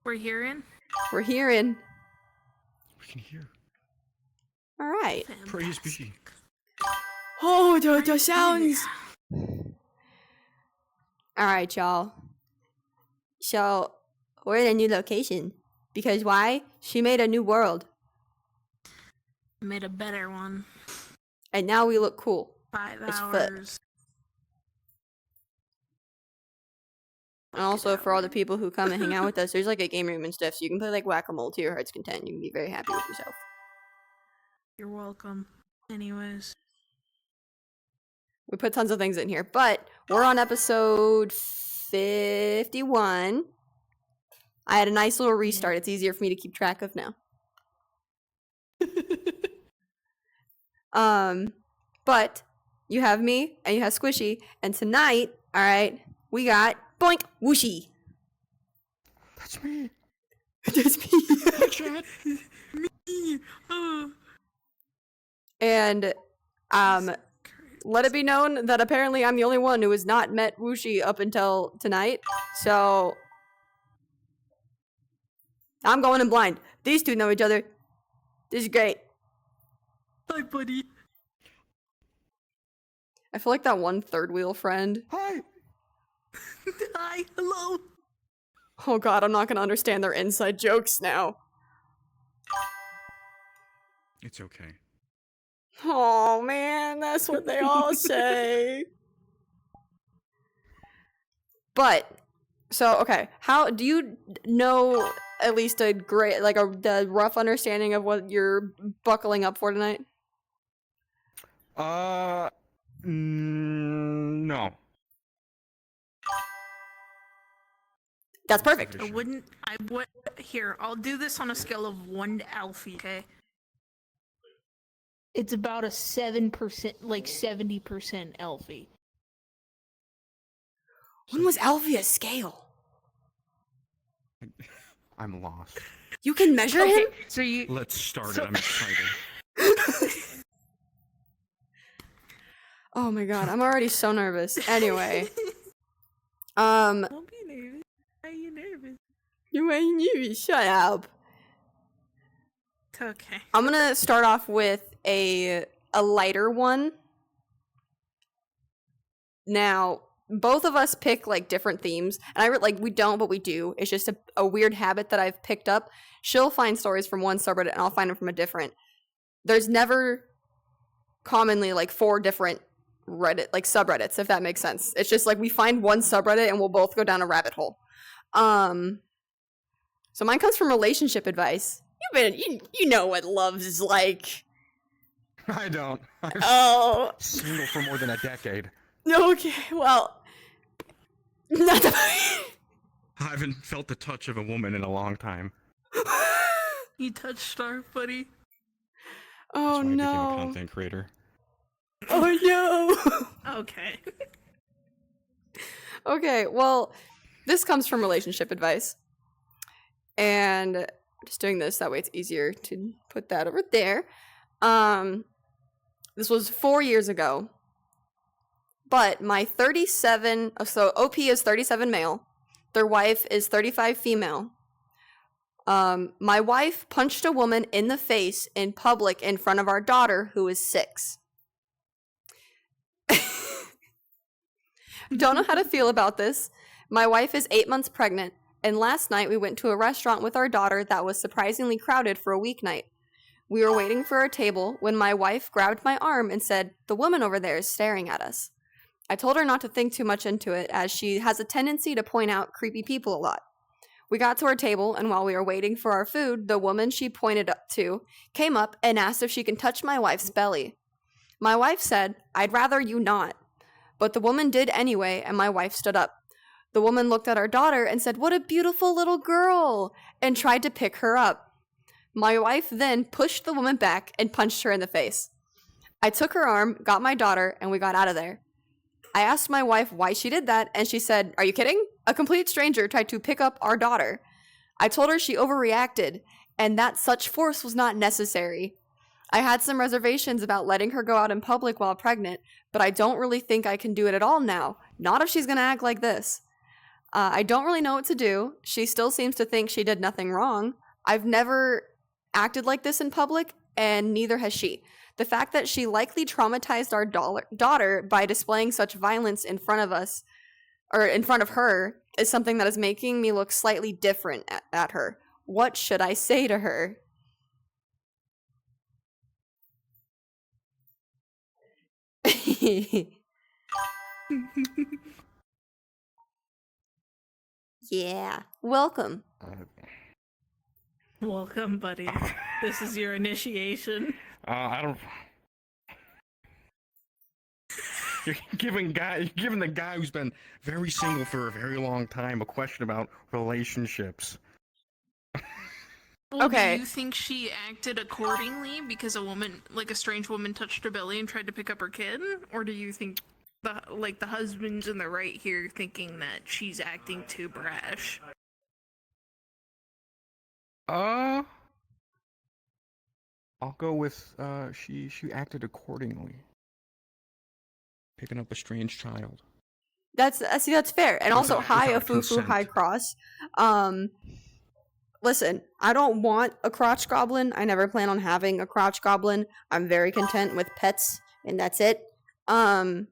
We're hearing? We're hearing. We can hear. All right. Praise be. Oh, the sounds. All right, y'all. So, we're in a new location. Because why? She made a new world. Made a better one. And now we look cool. 5 It's hours. And also, for all the people who come and hang out with us, there's like a game room and stuff, so you can play like whack-a-mole to your heart's content. You can be very happy with yourself. You're welcome. Anyways. We put tons of things in here, but we're on episode 51. I had a nice little restart. It's easier for me to keep track of now. But you have me and you have Squishy, and tonight, all right, we got Boink Wuushie. That's me. That's me. Chat. Me. Oh. And let it be known that apparently I'm the only one who has not met Wuushie up until tonight. So I'm going in blind. These two know each other. This is great. Hi, buddy. I feel like that one third wheel friend. Hi. Hi. Hello. Oh god, I'm not gonna understand their inside jokes now. It's okay. Oh man, that's what they all say. But, so, okay, how, do you know at least a great, like the rough understanding of what you're buckling up for tonight? No. That's perfect. I would, here, I'll do this on a scale of 1 to Alfie, okay? It's about a 7%, like 70% Alfie. When was Alfie a scale? I'm lost. You can measure him? So you... Let's start it. I'm excited. Oh my god, I'm already so nervous. Anyway. Don't be nervous. Why are you nervous? You ain't you, shut up. Okay. I'm gonna start off with a lighter one. Now, both of us pick like different themes, and we don't, but we do. It's just a weird habit that I've picked up. She'll find stories from one subreddit, and I'll find them from a different. There's never commonly like 4 different Reddit like subreddits, if that makes sense. It's just like we find one subreddit and we'll both go down a rabbit hole. So mine comes from relationship advice. You know what love is like. I don't. I'm single for more than a decade. Okay, well, not the I haven't felt the touch of a woman in a long time. You touched Star, buddy. Oh That's why I became a no. content creator. Oh no. Okay. Okay, well, this comes from relationship advice. And I'm just doing this, that way it's easier to put that over there. This was 4 years ago. But my 37, so OP is 37 male. Their wife is 35 female. My wife punched a woman in the face in public in front of our daughter, who is 6. Don't know how to feel about this. My wife is 8 months pregnant, and last night we went to a restaurant with our daughter that was surprisingly crowded for a weeknight. We were waiting for our table when my wife grabbed my arm and said, "The woman over there is staring at us." I told her not to think too much into it, as she has a tendency to point out creepy people a lot. We got to our table, and while we were waiting for our food, the woman she pointed up to came up and asked if she can touch my wife's belly. My wife said, "I'd rather you not." But the woman did anyway, and my wife stood up. The woman looked at our daughter and said, "What a beautiful little girl," and tried to pick her up. My wife then pushed the woman back and punched her in the face. I took her arm, got my daughter, and we got out of there. I asked my wife why she did that, and she said, "Are you kidding? A complete stranger tried to pick up our daughter." I told her she overreacted, and that such force was not necessary. I had some reservations about letting her go out in public while pregnant, but I don't really think I can do it at all now. Not if she's gonna act like this. I don't really know what to do. She still seems to think she did nothing wrong. I've never acted like this in public, and neither has she. The fact that she likely traumatized our daughter by displaying such violence in front of us, or in front of her, is something that is making me look slightly different at her. What should I say to her? Yeah, welcome. Welcome, buddy. This is your initiation. I don't. You're giving the guy who's been very single for a very long time a question about relationships. Well, Okay. Do you think she acted accordingly because a strange woman touched her belly and tried to pick up her kid? Or do you think the husband's in the right here thinking that she's acting too brash? I'll go with she acted accordingly. Picking up a strange child. That's fair. And also, hi, a without foo-foo, hi, consent. cross. Listen, I don't want a crotch goblin. I never plan on having a crotch goblin. I'm very content with pets, and that's it. But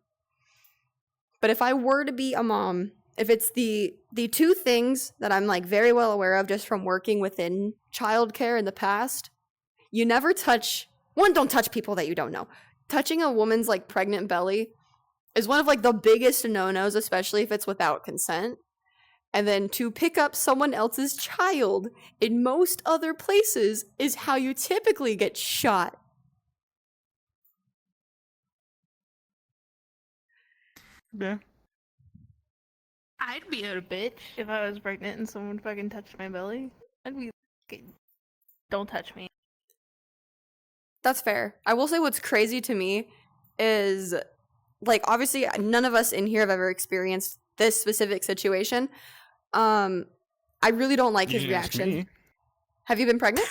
if I were to be a mom, if it's the two things that I'm like very well aware of just from working within childcare in the past, you never touch don't touch people that you don't know. Touching a woman's like pregnant belly is one of like the biggest no-nos, especially if it's without consent. And then to pick up someone else's child in most other places is how you typically get shot. Yeah. I'd be a bitch if I was pregnant and someone fucking touched my belly. I'd be like, don't touch me. That's fair. I will say what's crazy to me is, like, obviously none of us in here have ever experienced this specific situation. I really don't like his You ask reaction. me. Have you been pregnant?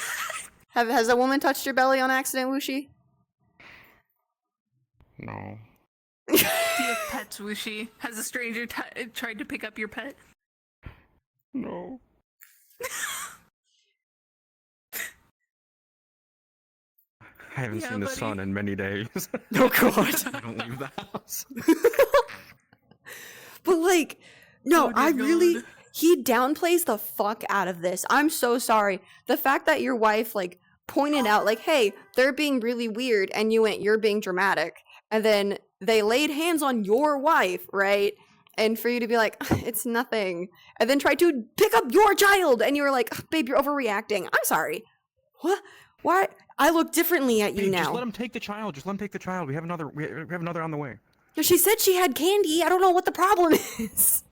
Has a woman touched your belly on accident, Wuushie? No. Do you have pets, Wuushie? Has a stranger tried to pick up your pet? No. I haven't Yeah, seen the buddy. sun in many days. Oh, God. I don't leave the house. But, like, no, Oh, dear I really... God. He downplays the fuck out of this. I'm so sorry. The fact that your wife, like, pointed out, like, hey, they're being really weird, and you went, you're being dramatic. And then they laid hands on your wife, right? And for you to be like, it's nothing. And then try to pick up your child, and you were like, babe, you're overreacting. I'm sorry. What? Why? I look differently at you Hey, now. just let him take the child. Just let him take the child. We have another. We have another on the way. She said she had candy. I don't know what the problem is.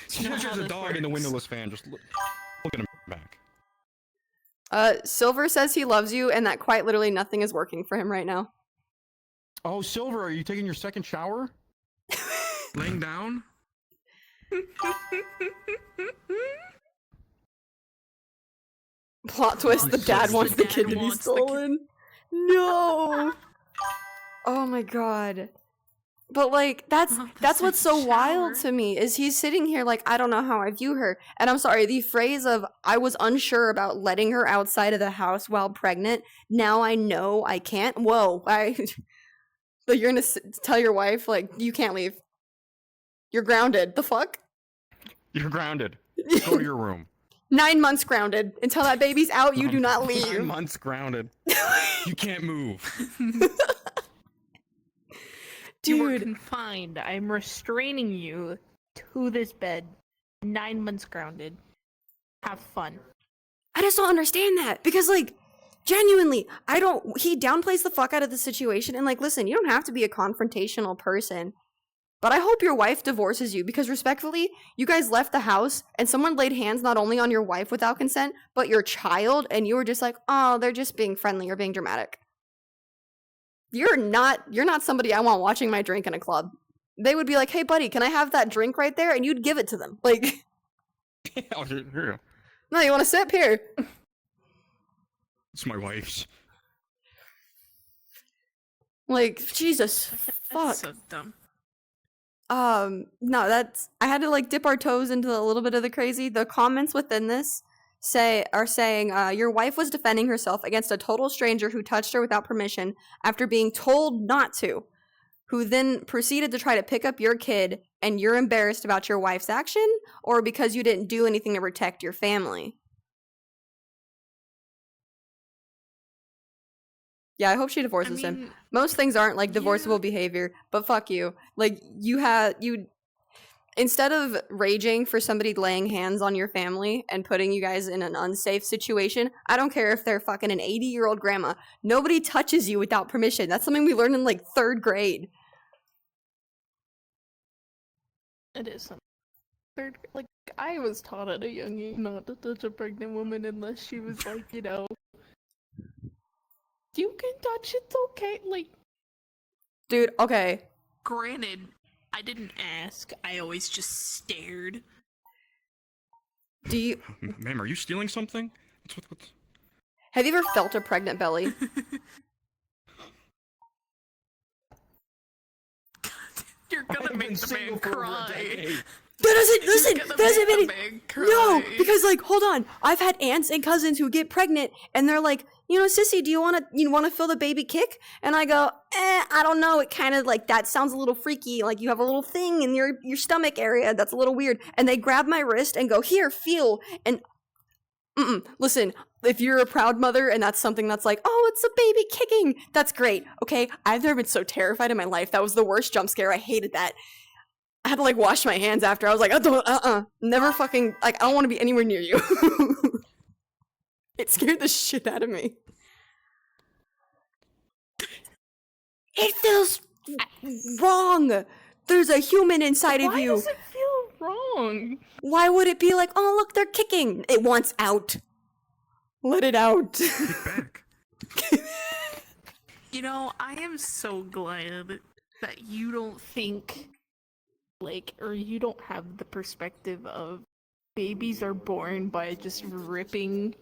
She Not has how a this dog in the works. windowless fan. Just look at him back. Silver says he loves you, and that quite literally nothing is working for him right now. Oh, Silver, are you taking your second shower? Laying down? Plot twist, the dad wants the kid to be stolen. No. Oh my god. But like that's what's so wild to me is he's sitting here like I don't know how I view her. And I'm sorry, the phrase of I was unsure about letting her outside of the house while pregnant. Now I know I can't. Whoa. So you're going to tell your wife like you can't leave. You're grounded. The fuck? You're grounded. Go to your room. 9 months grounded. Until that baby's out, you do not leave. 9 months grounded. You can't move. You are Dude. confined. I'm restraining you to this bed. 9 months grounded. Have fun. I just don't understand that because, like, genuinely, he downplays the fuck out of the situation and, like, listen, you don't have to be a confrontational person, but I hope your wife divorces you because, respectfully, you guys left the house and someone laid hands not only on your wife without consent, but your child, and you were just like, oh, they're just being friendly or being dramatic. You're not somebody I want watching my drink in a club. They would be like, hey, buddy, can I have that drink right there? And you'd give it to them. Like, Oh, here you go. no, you want to sip? Here. It's my wife's. Like, Jesus, fuck. That's so dumb. No, I had to like dip our toes into a little bit of the crazy. The comments within this are saying your wife was defending herself against a total stranger who touched her without permission after being told not to, who then proceeded to try to pick up your kid, and you're embarrassed about your wife's action or because you didn't do anything to protect your family. Yeah, I hope she divorces him. Most things aren't like divorceable behavior, but fuck you. Like, instead of raging for somebody laying hands on your family and putting you guys in an unsafe situation, I don't care if they're fucking an 80-year-old grandma. Nobody touches you without permission. That's something we learned in like 3rd grade. It is. Like, I was taught at a young age not to touch a pregnant woman unless she was like, you know, you can touch, it's okay. Like, dude, okay. Granted, I didn't ask. I always just stared. Do you... Ma'am, are you stealing something? What's... Have you ever felt a pregnant belly? You're gonna make the man cry. That doesn't mean no, because like, hold on, I've had aunts and cousins who get pregnant and they're like, you know, sissy, do you want to feel the baby kick? And I go, I don't know, it kind of like, that sounds a little freaky, like you have a little thing in your stomach area that's a little weird. And they grab my wrist and go, here, feel. And listen, if you're a proud mother and that's something that's like, oh, it's a baby kicking, that's great. Okay, I've never been so terrified in my life. That was the worst jump scare. I hated that. I had to like wash my hands after. I was like, never fucking, like, I don't want to be anywhere near you. It scared the shit out of me. It feels wrong. There's a human inside of you. Why does it feel wrong? Why would it be like, oh, look, they're kicking. It wants out. Let it out. Kick back. You know, I am so glad that you don't think, like, or you don't have the perspective of babies are born by just ripping,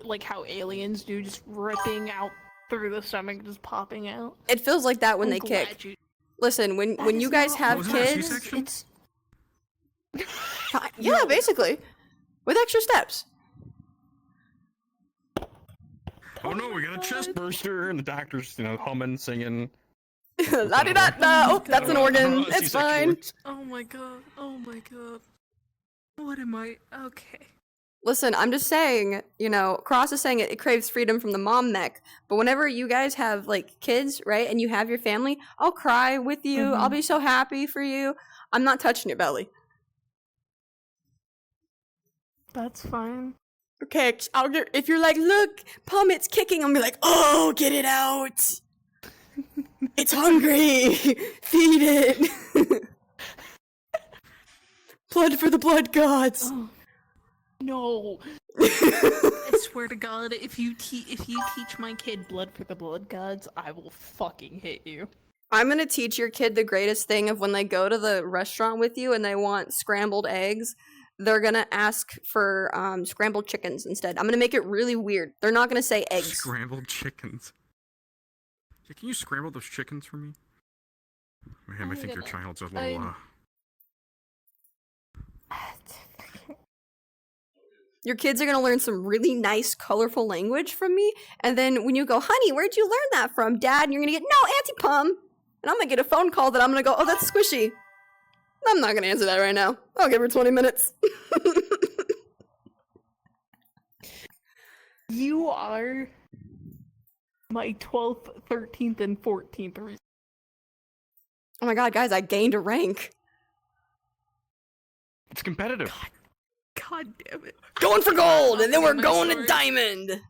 like how aliens do, just ripping out through the stomach, just popping out. It feels like that when they kick. Listen, when you guys have kids, it's yeah, basically, with extra steps. Oh no, we got a chest burster, and the doctor's, you know, humming, singing. La-di-da-da. Oh, that's an organ. It's fine. Oh my god. Oh my god. What am I? Okay. Listen, I'm just saying, you know, Cross is saying it craves freedom from the mom neck, but whenever you guys have, like, kids, right, and you have your family, I'll cry with you, I'll be so happy for you. I'm not touching your belly. That's fine. Okay, if you're like, look, Pum, it's kicking, I'll be like, oh, get it out. It's hungry. Feed it. Blood for the blood gods. Oh. No. I swear to God, if you teach my kid blood for the blood gods, I will fucking hit you. I'm gonna teach your kid the greatest thing of when they go to the restaurant with you and they want scrambled eggs, they're gonna ask for scrambled chickens instead. I'm gonna make it really weird. They're not gonna say eggs. Scrambled chickens. Yeah, can you scramble those chickens for me? Ma'am, I think your child's a little, Your kids are gonna learn some really nice, colorful language from me, and then when you go, honey, where'd you learn that from, Dad? And you're gonna get, no, Auntie Pum. And I'm gonna get a phone call that I'm gonna go, oh, that's Squishy. I'm not gonna answer that right now. I'll give her 20 minutes. You are my 12th, 13th, and 14th. Oh my god, guys, I gained a rank. it's competitive. God damn it. Going for gold, and then we're going to diamond.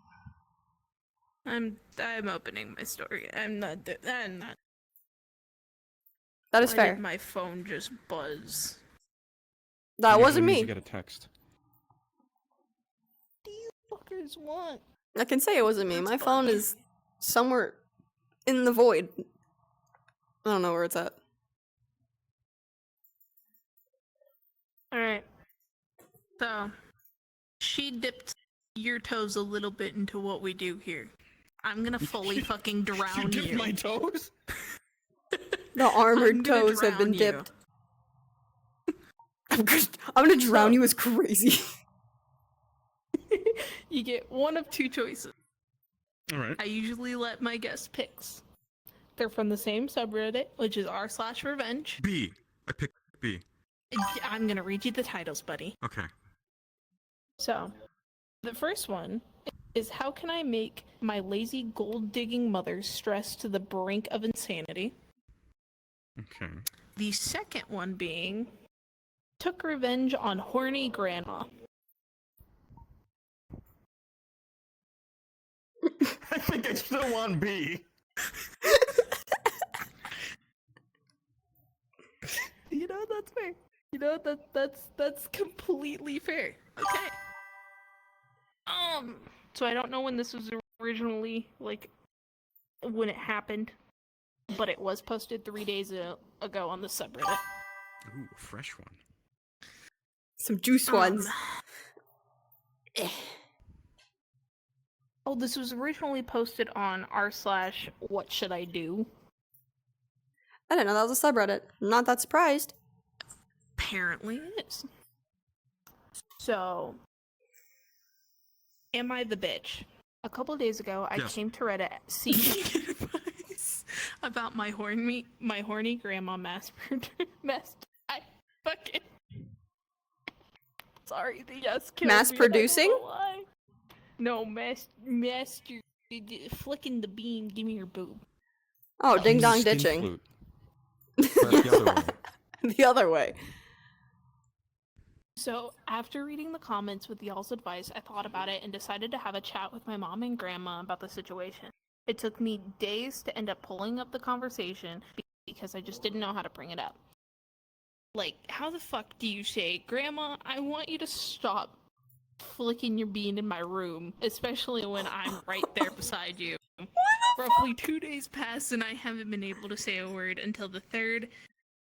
I'm opening my story. I'm not. That is Why fair. did my phone just buzz? That wasn't You me. get a text. What do you fuckers want? I can say it wasn't me. My phone is somewhere in the void. I don't know where it's at. Alright. So, she dipped your toes a little bit into what we do here. I'm gonna fully fucking drown You dipped you. my toes? The armored I'm gonna toes have been drown you. dipped. I'm gonna drown you is crazy. You get one of two choices. All right. I usually let my guests picks. They're from the same subreddit, which is r/revenge. B. I picked B. I'm gonna read you the titles, buddy. Okay. So, the first one is how can I make my lazy gold-digging mother stress to the brink of insanity? Okay. The second one being took revenge on horny grandma. I think I still want B. You know, that's fair. You know, that's completely fair. Okay. So I don't know when this was originally, like, when it happened, but it was posted 3 days ago on the subreddit. Ooh, a fresh one. Some juice ones. Oh, this was originally posted on r/what should I do? I didn't know that was a subreddit. I'm not that surprised. Apparently it is. So, am I the bitch? A couple days ago, I Yes. came to Reddit seeking advice about my horny grandma I fucking sorry, the yes killed Mass me, and I don't producing? know why. No, master flicking the bean. Give me your boob. Oh, ding Use a dong skin ditching. flute. Press the other one. The other way. So, after reading the comments with y'all's advice, I thought about it and decided to have a chat with my mom and grandma about the situation. It took me days to end up pulling up the conversation because I just didn't know how to bring it up. Like, how the fuck do you say, Grandma, I want you to stop flicking your bean in my room, especially when I'm right there beside you? Roughly 2 days passed and I haven't been able to say a word until the third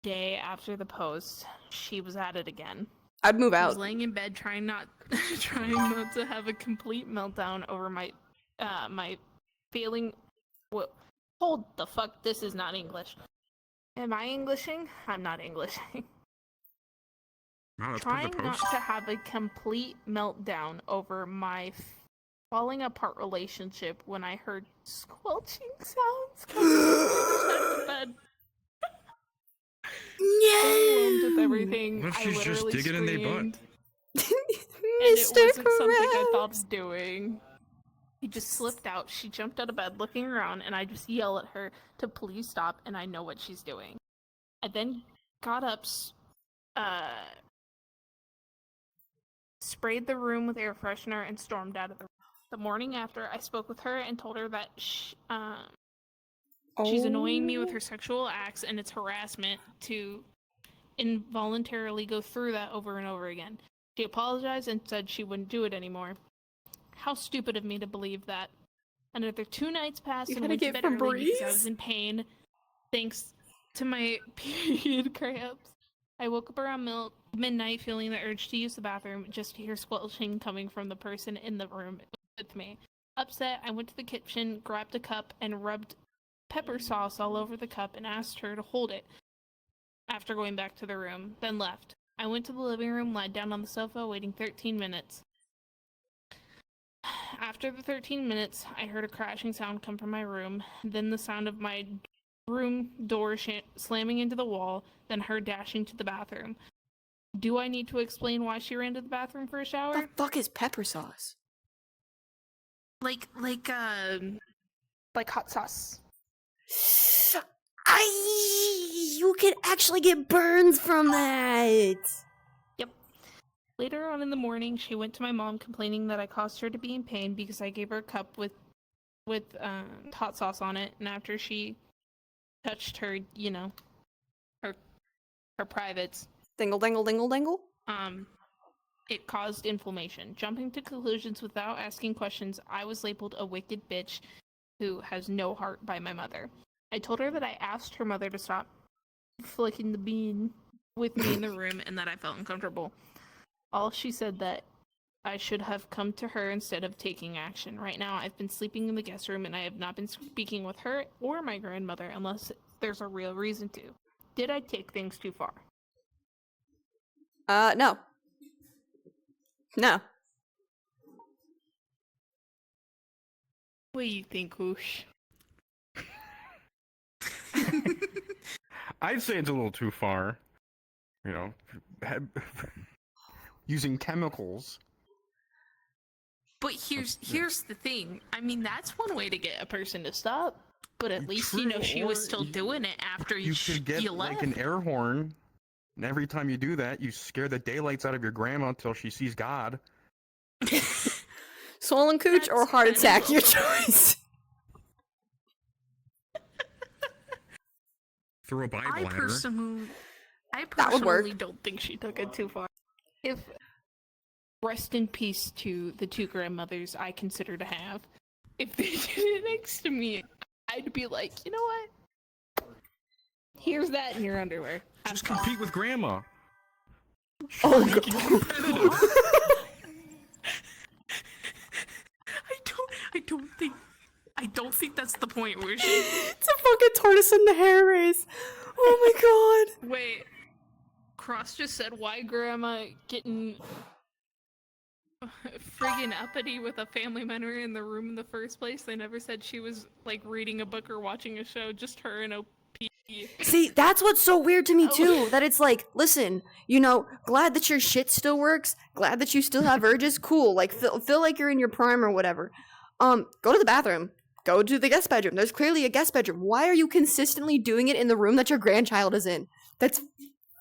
day after the post. She was at it again. I'd move I was out. laying in bed trying not to have a complete meltdown over my failing. Hold the fuck! This is not English. Am I Englishing? I'm not Englishing. Wow, that's part Trying of the not post. to have a complete meltdown over my falling apart relationship when I heard squelching sounds coming from the other side of the bed. Overwhelmed with everything, What if I she's just literally digging in their butt? screamed. And it Mr. wasn't something I thought Krabs. of doing. He just slipped out. She jumped out of bed looking around, and I just yell at her to please stop, and I know what she's doing. I then got up, sprayed the room with air freshener, and stormed out of the room. The morning after, I spoke with her and told her that she's annoying me with her sexual acts, and it's harassment to involuntarily go through that over and over again. She apologized and said she wouldn't do it anymore. How stupid of me to believe that. Another 2 nights passed You and gotta went to get bed early because I Febreze? was in pain thanks to my period cramps. I woke up around midnight feeling the urge to use the bathroom just to hear squelching coming from the person in the room with me. Upset, I went to the kitchen, grabbed a cup, and rubbed pepper sauce all over the cup and asked her to hold it after going back to the room, then left. I went to the living room, lied down on the sofa, waiting 13 minutes. After the 13 minutes, I heard a crashing sound come from my room, then the sound of my room door slamming into the wall, then her dashing to the bathroom. Do I need to explain why she ran to the bathroom for a shower? What the fuck is pepper sauce? Like hot sauce. You can actually get burns from that. Yep. Later on in the morning, she went to my mom complaining that I caused her to be in pain because I gave her a cup with hot sauce on it, and after she touched her, her privates, Dingle, dingle, dingle, dingle. it caused inflammation. Jumping to conclusions without asking questions, I was labeled a wicked bitch who has no heart by my mother. I told her that I asked her mother to stop flicking the bean with me in the room and that I felt uncomfortable. All she said that I should have come to her instead of taking action. Right now, I've been sleeping in the guest room and I have not been speaking with her or my grandmother unless there's a real reason to. Did I take things too far? No. No. What do you think, Whoosh? I'd say it's a little too far. You know, using chemicals. But here's the thing. I mean, that's one way to get a person to stop. But at least you know True, she was or still doing it after You could get left. like an air horn, and every time you do that, you scare the daylights out of your grandma until she sees God. Swollen cooch or heart That's attack, your also- choice. Through a Bible I at her. That would personally work. don't think she took it too far. If rest in peace to the two grandmothers I consider to have. If they did it next to me, I'd be like, you know what? Here's that in your underwear. Have Just fun." compete with grandma. Oh, Make it God. competitive. I don't think that's the point, Wuushie. It's a fucking tortoise in the hair race. Oh my god. Wait, Cross just said, why grandma getting friggin' uppity with a family member in the room in the first place? They never said she was, like, reading a book or watching a show, just her and OP. See, that's what's so weird to me too. That it's like, listen, you know, glad that your shit still works. Glad that you still have urges. Cool. Like, feel like you're in your prime or whatever. Go to the bathroom. Go to the guest bedroom. There's clearly a guest bedroom. Why are you consistently doing it in the room that your grandchild is in? That's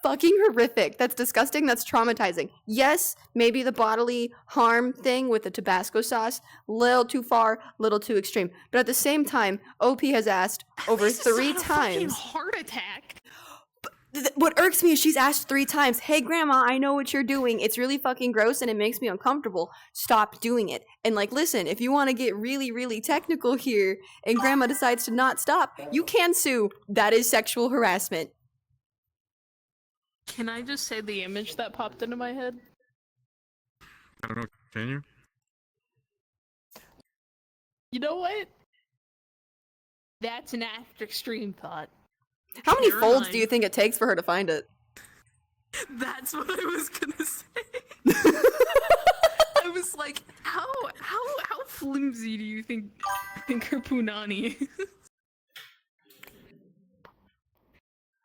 fucking horrific. That's disgusting. That's traumatizing. Yes, maybe the bodily harm thing with the Tabasco sauce, little too far, little too extreme. But at the same time, OP has asked over This is 3 not a fucking times. heart attack. What irks me is she's asked 3 times, hey grandma, I know what you're doing. It's really fucking gross and it makes me uncomfortable. Stop doing it. And like, listen, if you want to get really, really technical here and grandma decides to not stop, you can sue. That is sexual harassment. Can I just say the image that popped into my head? I don't know. Can you? You know what? That's an after stream thought. How many Never folds mind. do you think it takes for her to find it? That's what I was gonna say. I was like, how flimsy do you think her punani is?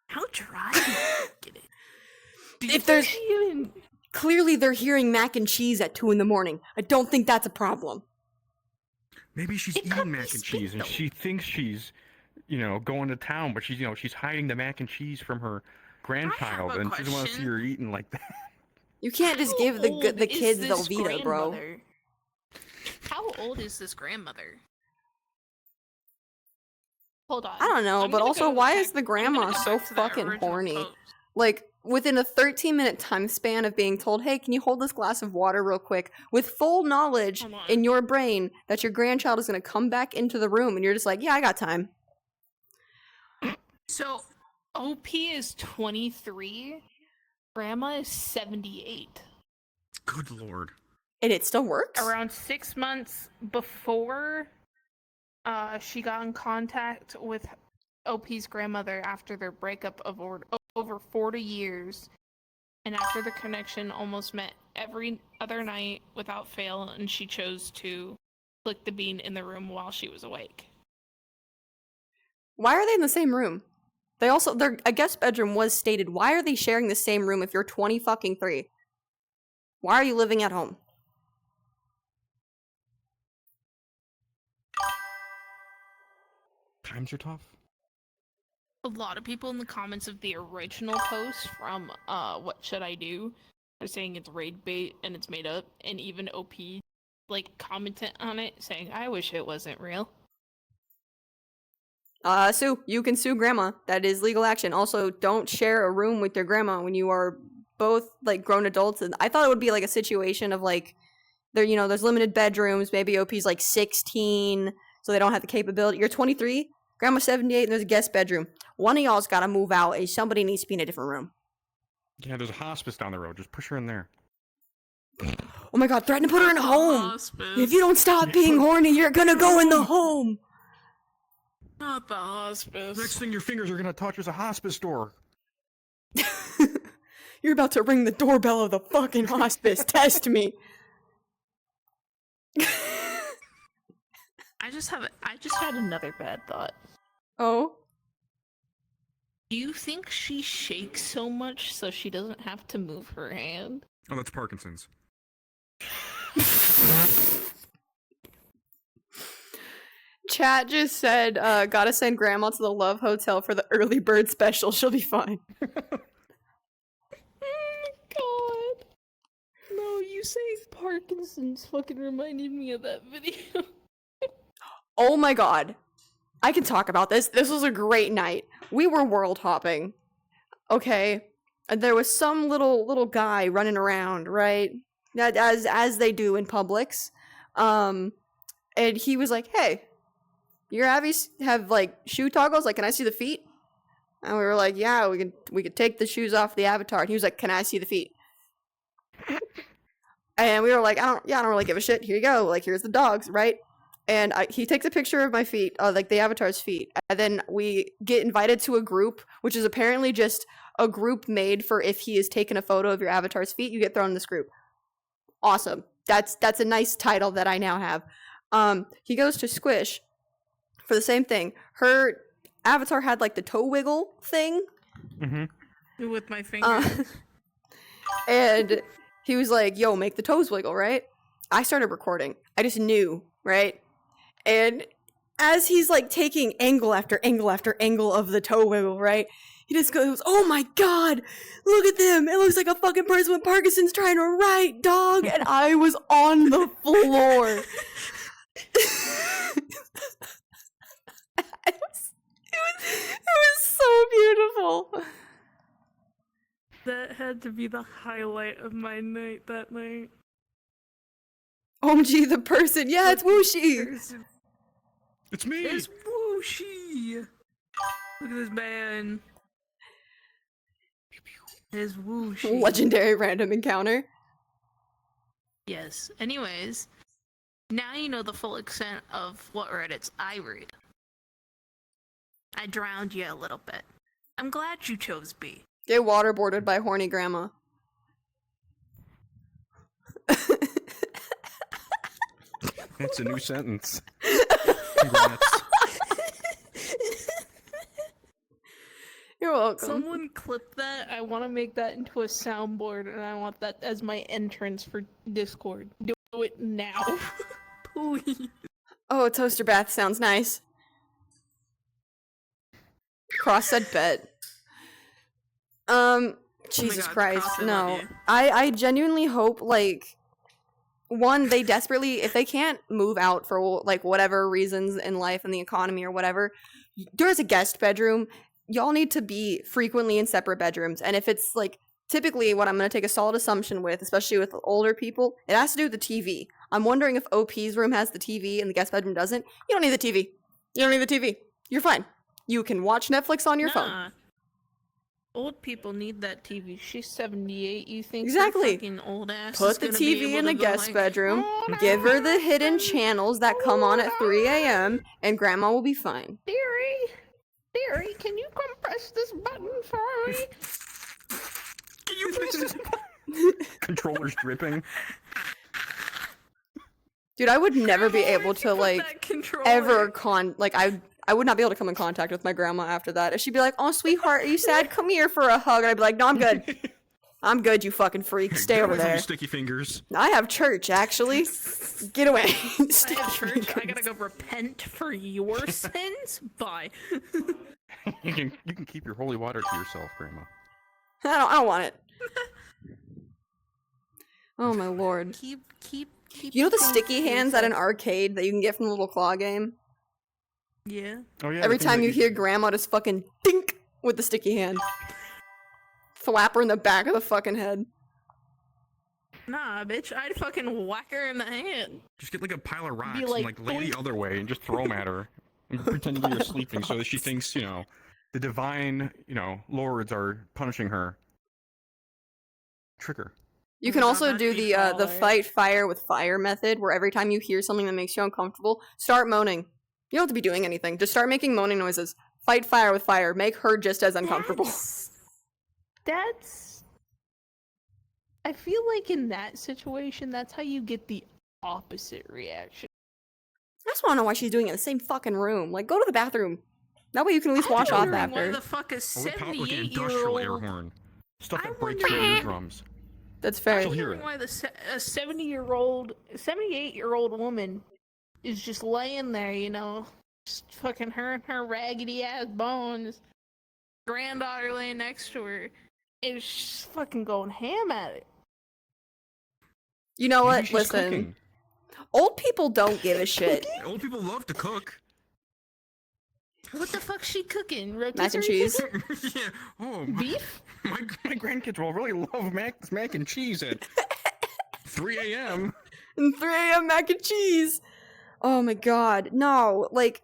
How dry do you get it? Do you If there's- think she even... Clearly they're hearing mac and cheese at 2 a.m. I don't think that's a problem. Maybe she's It could eating be mac and cheese, and spit, she thinks she's, you know, going to town, but she's, you know, she's hiding the mac and cheese from her grandchild, a and she doesn't want to see question. her eating like that. You can't just How give the old is kids this Velveeta, bro. grandmother? How old is this grandmother? Hold on. I don't know, I'm but gonna also, go why back- is the I'm grandma gonna go so back to that fucking original horny? post. Like, within a 13-minute time span of being told, hey, can you hold this glass of water real quick? With full knowledge Hold on. in your brain that your grandchild is going to come back into the room, and you're just like, yeah, I got time. So, OP is 23. Grandma is 78. Good lord. And it still works? Around 6 months before she got in contact with OP's grandmother after their breakup of over 40 years, and after the connection almost met every other night without fail, and she chose to flick the bean in the room while she was awake. Why are they in the same room? A guest bedroom was stated. Why are they sharing the same room if you're 23? Why are you living at home? Times are tough. A lot of people in the comments of the original post from What Should I Do are saying it's raid bait and it's made up, and even OP like commented on it saying, I wish it wasn't real. Sue, you can sue grandma. That is legal action. Also, don't share a room with your grandma when you are both like grown adults. And I thought it would be like a situation of like, there's limited bedrooms. Maybe OP's like 16, so they don't have the capability. You're 23, grandma's 78, and there's a guest bedroom. One of y'all's got to move out, and somebody needs to be in a different room. Yeah, there's a hospice down the road. Just push her in there. Oh my god, threaten to put her in a home. Hospice. If you don't stop being horny, you're gonna go in the home. Not the hospice. Next thing your fingers are gonna touch is a hospice door. You're about to ring the doorbell of the fucking hospice. Test me. I just had another bad thought. Oh? Do you think she shakes so much so she doesn't have to move her hand? Oh, that's Parkinson's. Chat just said, gotta send grandma to the Love Hotel for the early bird special. She'll be fine. Oh God. No, you saying Parkinson's fucking reminded me of that video. Oh my god. I can talk about this. This was a great night. We were world hopping. Okay. And there was some little guy running around, right? As they do in Publix. And he was like, "Hey, your Abbies have like shoe toggles? Like, can I see the feet?" And we were like, "Yeah, we could take the shoes off the avatar." And he was like, "Can I see the feet?" And we were like, I don't really give a shit. Here you go. Like, here's the dogs, right? And he takes a picture of my feet, like the avatar's feet. And then we get invited to a group, which is apparently just a group made for if he has taken a photo of your avatar's feet, you get thrown in this group. Awesome. That's a nice title that I now have. He goes to Squish for the same thing. Her avatar had like the toe wiggle thing. Mm-hmm. With my finger. And he was like, "Yo, make the toes wiggle," right? I started recording. I just knew, right? And as he's like taking angle after angle after angle of the toe wiggle, right? He just goes, "Oh my god, look at them. It looks like a fucking person with Parkinson's trying to write, dog." And I was on the floor. It was so beautiful. That had to be the highlight of my night that night. OMG, the person. Yeah, it's Wuushie. It's me! It's Wuushie! Look at this man. It's Wuushie. Legendary random encounter. Yes. Anyways, now you know the full extent of what Reddits I read. I drowned you a little bit. I'm glad you chose B. Get waterboarded by horny grandma. That's a new sentence. Congrats. You're welcome. Someone clip that. I want to make that into a soundboard, and I want that as my entrance for Discord. Do it now. Please. Oh, toaster bath sounds nice. Cross said bet. Jesus God, Christ, Cross, I no. love you. I genuinely hope, like, one, they desperately, if they can't move out for, like, whatever reasons in life and the economy or whatever, there's a guest bedroom. Y'all need to be frequently in separate bedrooms. And if it's, like, typically what I'm going to take a solid assumption with, especially with older people, it has to do with the TV. I'm wondering if OP's room has the TV and the guest bedroom doesn't. You don't need the TV. You don't need the TV. You're fine. You can watch Netflix on your phone. Nah. Old people need that TV. She's 78. You think Exactly. the fucking old ass Put is the gonna be TV able in to the go guest like, bedroom, "Oh, give her the no, hidden channels that come on at 3 a.m., and grandma will be fine. Dearie, can you come press this button for me? Can you press this? Controller's dripping. Dude, I would never be able Where'd you to, put like, that controller? ever I would not be able to come in contact with my grandma after that. If she'd be like, "Oh, sweetheart, are you sad? Come here for a hug." And I'd be like, "No, I'm good. I'm good, you fucking freak. Stay Get over away from there. you sticky fingers. I have church, actually. Get away." I have church. I gotta go repent for your sins. Bye. You can keep your holy water to yourself, Grandma. I don't want it. Oh my lord. Keep. You know the things sticky to hands at an yourself. arcade that you can get from the little claw game? Yeah. Oh yeah. Every the thing time that you hear grandma just fucking dink with the sticky hand. Thwap her in the back of the fucking head. Nah, bitch. I'd fucking whack her in the hand. Just get like a pile of rocks like, and like lay the the other way and just throw them at her and pretend you're sleeping so that she thinks, the divine, lords are punishing her. Trick her. You can Oh my God, also that'd do be the baller. fight fire with fire method, where every time you hear something that makes you uncomfortable, start moaning. You don't have to be doing anything. Just start making moaning noises. Fight fire with fire. Make her just as uncomfortable. That's I feel like in that situation, that's how you get the opposite reaction. I just want to know why she's doing it in the same fucking room. Like, go to the bathroom. That way you can at least I'm wash off wondering why after. the fuck a Or with like an industrial air 78-year-old... horn. Stuff that I'm breaks your wondering- eardrums. That's fair. She'll hear wondering it. why a 78-year-old woman is just laying there, you know, just fucking her and her raggedy ass bones. Granddaughter laying next to her is just fucking going ham at it. You know Maybe what? she's Listen. cooking. Old people don't give a shit. Old people love to cook. What the fuck's she cooking? Mac and Rotisserie cheese. chicken? Yeah. Oh, Beef? My grandkids will really love mac and cheese at 3 a.m. And 3 a.m. mac and cheese. Oh my god. No. Like,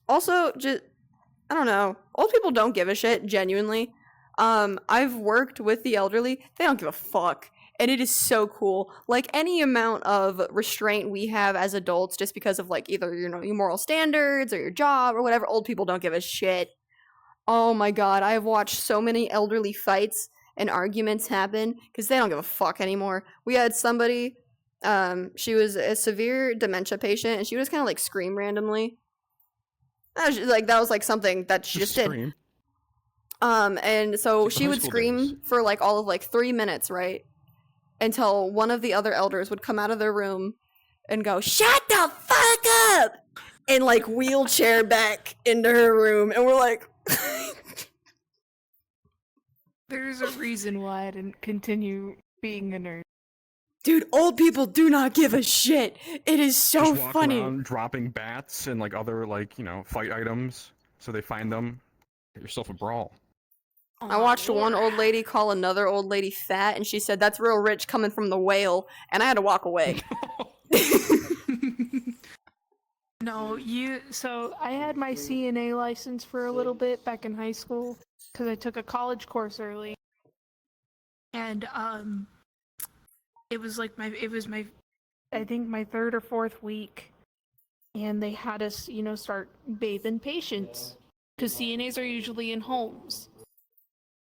also, just, I don't know. Old people don't give a shit, genuinely. I've worked with the elderly. They don't give a fuck. And it is so cool. Like, any amount of restraint we have as adults just because of, like, either, you know, your moral standards or your job or whatever, old people don't give a shit. Oh my god, I have watched so many elderly fights and arguments happen because they don't give a fuck anymore. We had somebody, she was a severe dementia patient and she would just kind of, like, scream randomly. That was something that she just did. Scream. And so Like the she high would school scream days. for, like, all of, like, 3 minutes, right? Until one of the other elders would come out of their room and go, "Shut the fuck up!" and, like, wheelchair back into her room. And we're like... There's a reason why I didn't continue being a nerd. Dude, old people do not give a shit. It is so Just walk funny. around dropping bats and like other like, you know, fight items. So they find them. Get yourself a brawl. I watched one old lady call another old lady fat, and she said, "That's real rich coming from the whale," and I had to walk away. No, so I had my CNA license for a little bit back in high school because I took a college course early. And it was like my I think my third or fourth week, and they had us, you know, start bathing patients because CNAs are usually in homes.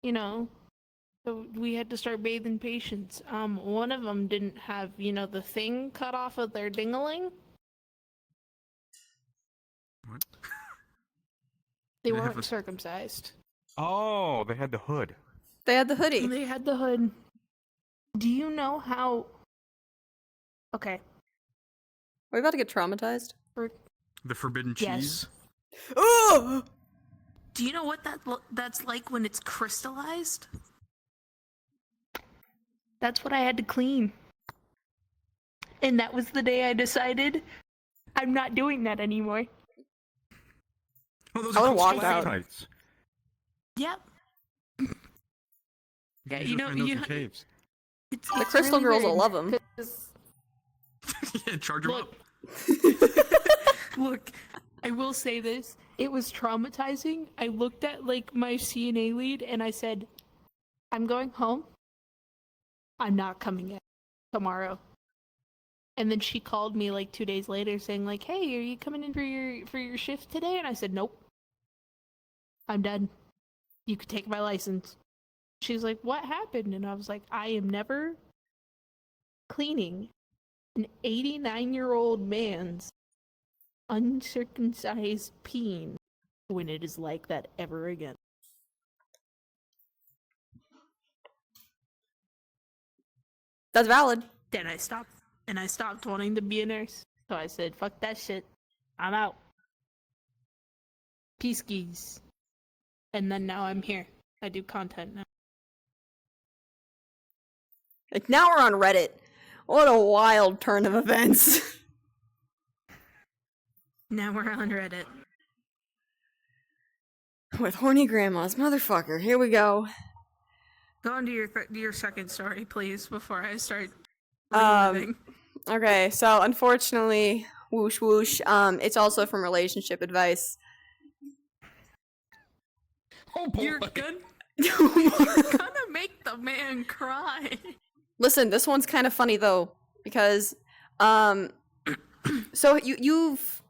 You know, so we had to start bathing patients. One of them didn't have, you know, the thing cut off of their dingaling. What? They They have weren't a- circumcised. Oh, they had the hood. They had the hoodie. They had the hood. Do you know how? Okay. Are we about to get traumatized? The forbidden Yes. cheese. Oh! Do you know what that's like when it's crystallized? That's what I had to clean. And that was the day I decided I'm not doing that anymore. Oh, those I are would've called walked out. stalactites. Yep. Yeah, You you know, find those in caves. The crystal girls will love 'em. Yeah, charge them Look. up. Look, I will say this. It was traumatizing. I looked at, like, my CNA lead and I said, I'm going home. I'm not coming in tomorrow. And then she called me like 2 days later saying, like, "Hey, are you coming in for your shift today?" And I said, "Nope. I'm done. You could take my license." She's like, "What happened?" And I was like, "I am never cleaning an 89-year-old man's uncircumcised peen when it is like that ever again." That's valid. Then I stopped wanting to be a nurse. So I said, "Fuck that shit. I'm out. Peace geese." And then now I'm here. I do content now. Like, now we're on Reddit. What a wild turn of events. Now we're on Reddit. With horny grandmas. Motherfucker. Here we go. Go on to your second story, please, before I start Um, reliving. Okay, so unfortunately, whoosh whoosh, it's also from relationship advice. Oh boy. You're gonna make the man cry. Listen, this one's kind of funny though, because so you've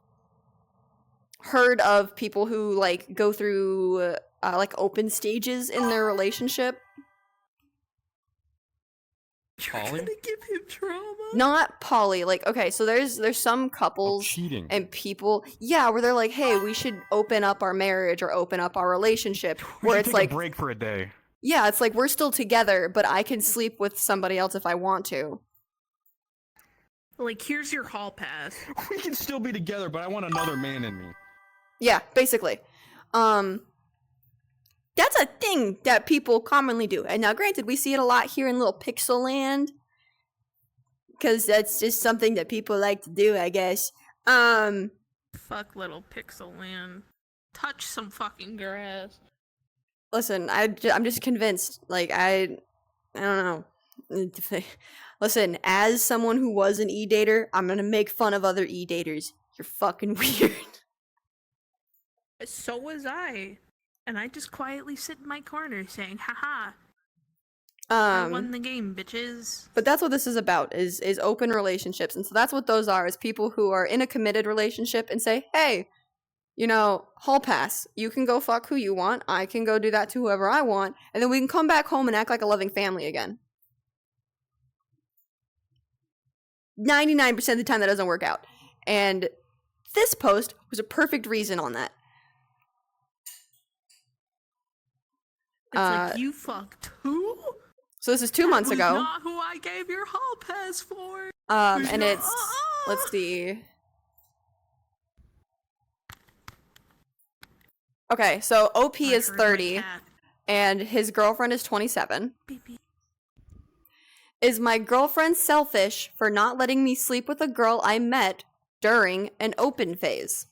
heard of people who like go through like open stages in their relationship. Polly? Gonna give him trauma. Not poly. Like, okay, so there's some Oh, couples cheating. and people, yeah, where they're like, hey, we should open up our marriage or open up our relationship. We Where should it's take like, a break for a day. yeah, it's like we're still together, but I can sleep with somebody else if I want to. Like, here's your hall pass. We can still be together, but I want another man in me. Yeah, basically. That's a thing that people commonly do. And now, granted, we see it a lot here in little pixel land, because that's just something that people like to do, I guess. Fuck little pixel land. Touch some fucking grass. Listen, I'm just convinced. Like, I don't know. Listen, as someone who was an e-dater, I'm gonna make fun of other e-daters. You're fucking weird. So was I. And I just quietly sit in my corner saying, haha, I won the game, bitches. But that's what this is about, is open relationships. And so that's what those are, is people who are in a committed relationship and say, hey, you know, hall pass. You can go fuck who you want. I can go do that to whoever I want. And then we can come back home and act like a loving family again. 99% of the time that doesn't work out. And this post was a perfect reason on that. It's like, you fucked who? So this is 2 months That was ago. not who I gave your hall pass for. And not- it's, let's see. Okay, so OP I is heard my 30 cat. and his girlfriend is 27. Beep, beep. Is my girlfriend selfish for not letting me sleep with a girl I met during an open phase?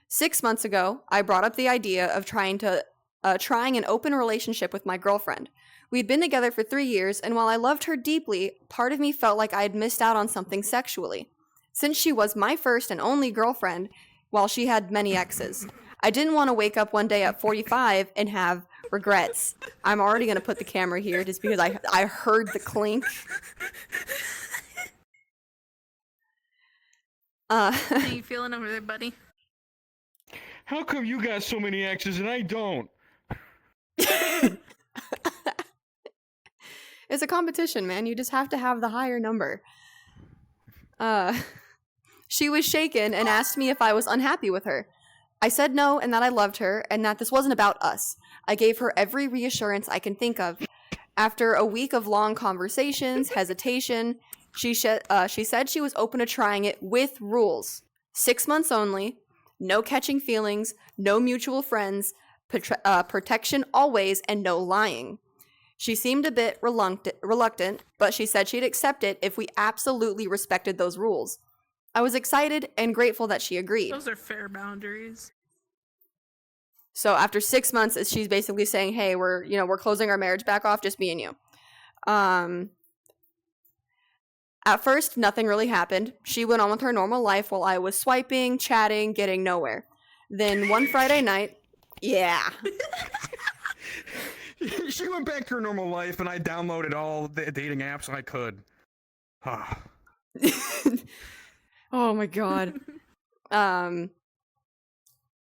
6 months ago, I brought up the idea of trying an open relationship with my girlfriend. We'd been together for 3 years, and while I loved her deeply, part of me felt like I had missed out on something sexually. Since she was my first and only girlfriend, while she had many exes, I didn't want to wake up one day at 45 and have regrets. I'm already going to put the camera here just because I heard the clink. How you feeling over there, buddy? How come you got so many exes and I don't? It's a competition, man. You just have to have the higher number. She was shaken and asked me if I was unhappy with her. I said no and that I loved her and that this wasn't about us. I gave her every reassurance I can think of. After a week of long conversations, hesitation, she said she was open to trying it with rules. 6 months only, no catching feelings, no mutual friends, protection always, and no lying. She seemed a bit reluctant, but she said she'd accept it if we absolutely respected those rules. I was excited and grateful that she agreed. Those are fair boundaries. So after 6 months, she's basically saying, hey, we're closing our marriage back off, just me and you. At first, nothing really happened. She went on with her normal life while I was swiping, chatting, getting nowhere. Then one Friday night, yeah. She went back to her normal life, and I downloaded all the dating apps I could. Oh my god.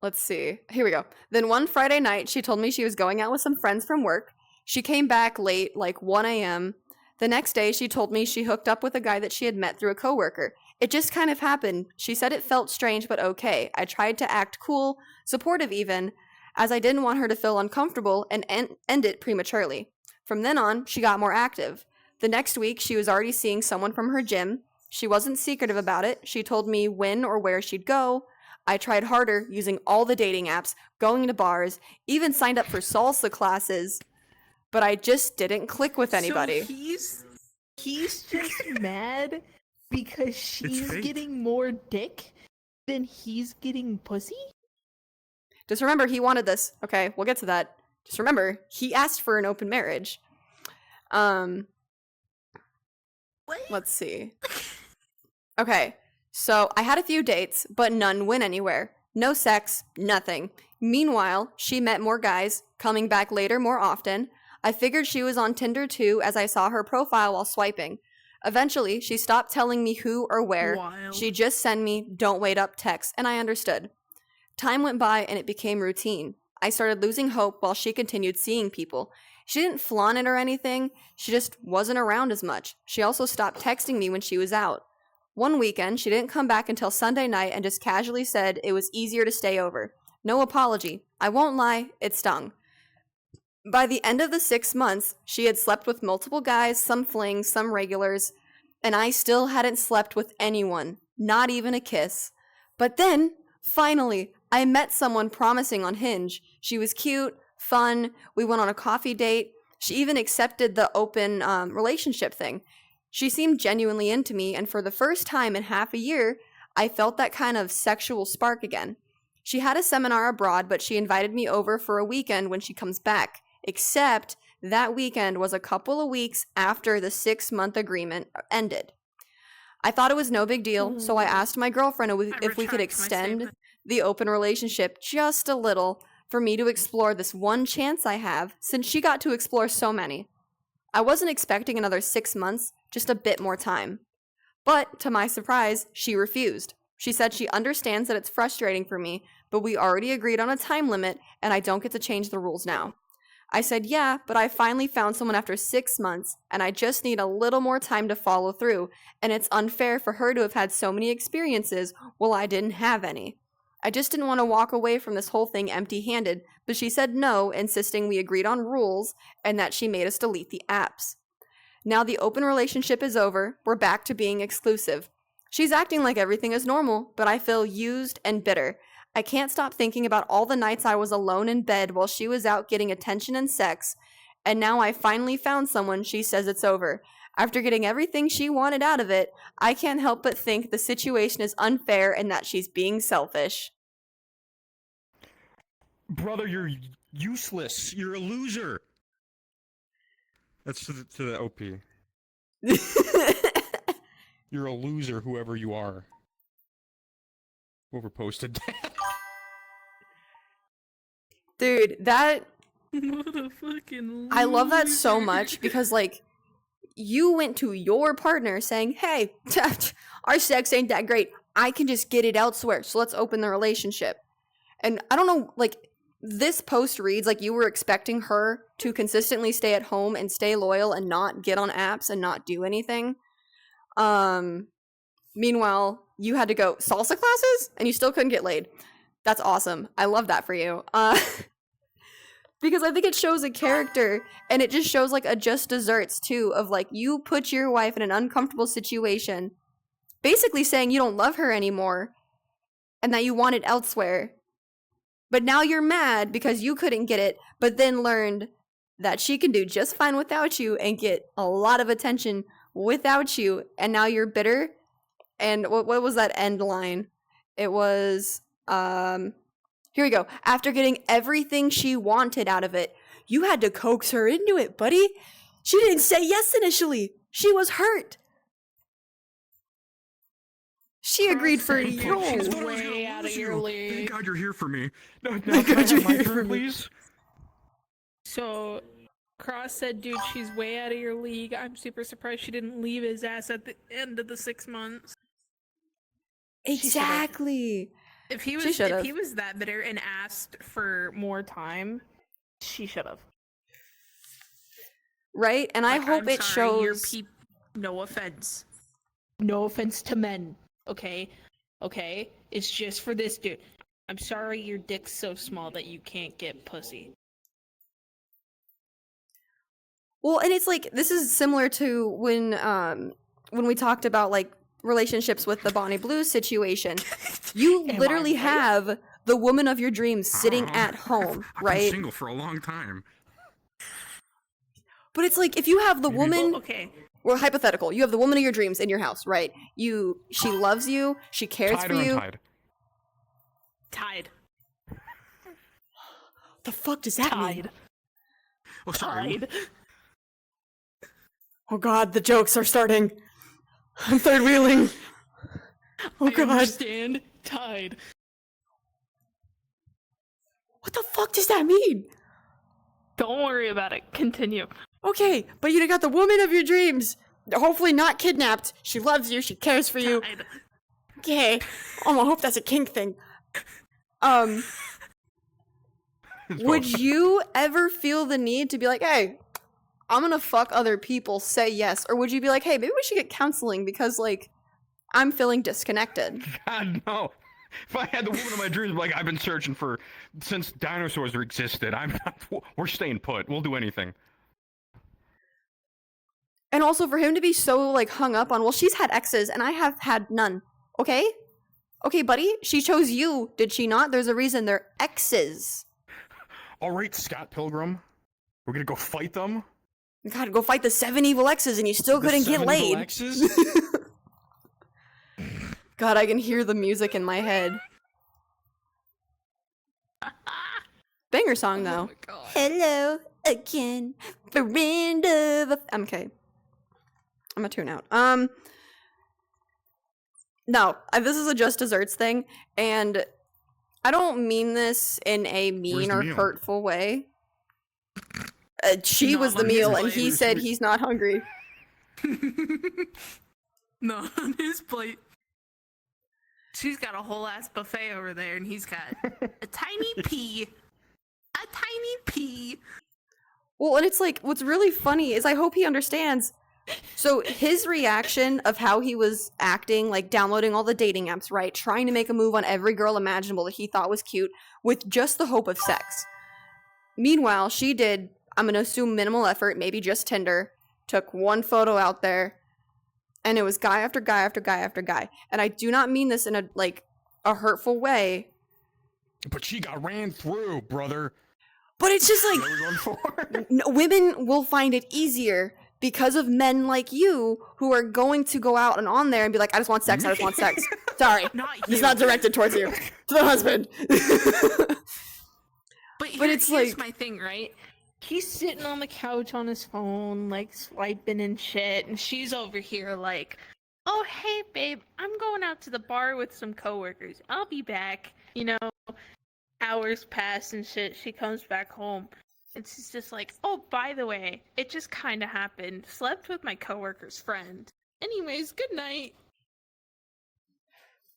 Let's see. Here we go. Then one Friday night, she told me she was going out with some friends from work. She came back late, like 1 a.m. The next day, she told me she hooked up with a guy that she had met through a coworker. It just kind of happened. She said it felt strange, but okay. I tried to act cool, supportive even, as I didn't want her to feel uncomfortable and end it prematurely. From then on, she got more active. The next week, she was already seeing someone from her gym. She wasn't secretive about it. She told me when or where she'd go. I tried harder, using all the dating apps, going to bars, even signed up for salsa classes, but I just didn't click with anybody. So he's just mad because she's fate. getting more dick than he's getting pussy? Just remember, he wanted this. Okay, we'll get to that. Just remember, he asked for an open marriage. Let's see. Okay, so I had a few dates, but none went anywhere. No sex, nothing. Meanwhile, she met more guys, coming back later more often. I figured she was on Tinder too, as I saw her profile while swiping. Eventually, she stopped telling me who or where. Wild. She just sent me "don't wait up" texts, and I understood. Time went by and it became routine. I started losing hope while she continued seeing people. She didn't flaunt it or anything, she just wasn't around as much. She also stopped texting me when she was out. One weekend, she didn't come back until Sunday night and just casually said it was easier to stay over. No apology. I won't lie, it stung. By the end of the 6 months, she had slept with multiple guys, some flings, some regulars, and I still hadn't slept with anyone, not even a kiss. But then, finally, I met someone promising on Hinge. She was cute, fun, we went on a coffee date. She even accepted the open relationship thing. She seemed genuinely into me, and for the first time in half a year, I felt that kind of sexual spark again. She had a seminar abroad, but she invited me over for a weekend when she comes back, except that weekend was a couple of weeks after the 6-month agreement ended. I thought it was no big deal, so I asked my girlfriend if we could retract my extend statement. the open relationship just a little for me to explore this one chance I have, since she got to explore so many. I wasn't expecting another 6 months, just a bit more time. But, to my surprise, she refused. She said she understands that it's frustrating for me, but we already agreed on a time limit, and I don't get to change the rules now. I said, yeah, but I finally found someone after 6 months, and I just need a little more time to follow through, and it's unfair for her to have had so many experiences while I didn't have any. I just didn't want to walk away from this whole thing empty-handed, but she said no, insisting we agreed on rules, and that she made us delete the apps. Now the open relationship is over, we're back to being exclusive. She's acting like everything is normal, but I feel used and bitter. I can't stop thinking about all the nights I was alone in bed while she was out getting attention and sex, and now I finally found someone. She says it's over. After getting everything she wanted out of it, I can't help but think the situation is unfair and that she's being selfish. Brother, you're useless. You're a loser. That's to the OP. You're a loser, whoever you are. Whoever posted that. Dude, that... What a fucking I love that so loser. much because, like, you went to your partner saying, hey, our sex ain't that great. I can just get it elsewhere, so let's open the relationship. And I don't know, like, this post reads like you were expecting her to consistently stay at home and stay loyal and not get on apps and not do anything. Meanwhile, you had to go salsa classes and you still couldn't get laid. That's awesome. I love that for you. Because I think it shows a character, and it just shows like a just desserts too, of like you put your wife in an uncomfortable situation, basically saying you don't love her anymore and that you want it elsewhere. But now you're mad because you couldn't get it, but then learned that she can do just fine without you and get a lot of attention without you, and now you're bitter. And what was that end line? It was, here we go. After getting everything she wanted out of it, you had to coax her into it, buddy. She didn't say yes initially. She was hurt. She agreed for Thank you. you. She's I thought I was way gonna out lose of your you. league. Thank God you're here for me. No, now Thank can I God you're have my here for turn, me. please? So, Cross said, dude, she's way out of your league. I'm super surprised she didn't leave his ass at the end of the 6 months. Exactly. If he She was should've. if he was that bitter and asked for more time, she should have. Right? And I Like, hope I'm it sorry, your shows... no offense. No offense to men, okay? Okay? It's just for this dude. I'm sorry your dick's so small that you can't get pussy. Well, and it's like, this is similar to when we talked about, like, relationships with the Bonnie Blue situation. You Am I literally right? have the woman of your dreams sitting Oh, at home, I've right? been single for a long time. But it's like, if you have the Maybe- woman... Well, okay. Well, hypothetical. You have the woman of your dreams in your house, right? She loves you. She cares Tied for or you. untied? Tied. The fuck does that mean? Tied. Oh, sorry. Tied. Oh god, the jokes are starting. I'm third wheeling. Oh I god. understand. Tied. What the fuck does that mean? Don't worry about it. Continue. Okay, but you got the woman of your dreams. Hopefully not kidnapped. She loves you. She cares for you. Tied. Okay. Oh, I hope that's a kink thing. It's Would both. you ever feel the need to be like, hey, I'm gonna fuck other people, say yes? Or would you be like, hey, maybe we should get counseling because, like, I'm feeling disconnected? God, no. If I had the woman of my dreams, like, I've been searching for since dinosaurs existed. We're staying put. We'll do anything. And also for him to be so, like, hung up on, well, she's had exes and I have had none. Okay? Okay, buddy, she chose you, did she not? There's a reason they're exes. All right, Scott Pilgrim. We're gonna go fight them. You gotta go fight the 7 evil exes and you still couldn't get laid. God, I can hear the music in my head. Banger song, though. Oh my god. Hello again, friend of a... I'm okay. I'm gonna tune out. No, this is a Just Desserts thing, and I don't mean this in a Where's mean the or meal? hurtful way. She Not was the on his meal, and plate. he said he's not hungry. No, on his plate. She's got a whole ass buffet over there, and he's got a tiny pea. A tiny pea. Well, and it's like, what's really funny is I hope he understands. So his reaction of how he was acting, like downloading all the dating apps, right? Trying to make a move on every girl imaginable that he thought was cute with just the hope of sex. Meanwhile, she did, I'm going to assume minimal effort, maybe just Tinder, took one photo out there, and it was guy after guy after guy after guy. And I do not mean this in a hurtful way. But she got ran through, brother. But it's just like, What are we going for? women will find it easier because of men like you who are going to go out and on there and be like, I just want sex, I just want sex. Sorry, Not you. it's not directed towards you. To the husband. But, it's here's like- my thing, right? He's sitting on the couch on his phone, like swiping and shit, and She's over here like, oh, hey, babe, I'm going out to the bar with some coworkers. I'll be back. You know, hours pass and shit. She comes back home. And she's just like, oh, by the way, it just kind of happened. Slept with my coworker's friend. Anyways, good night.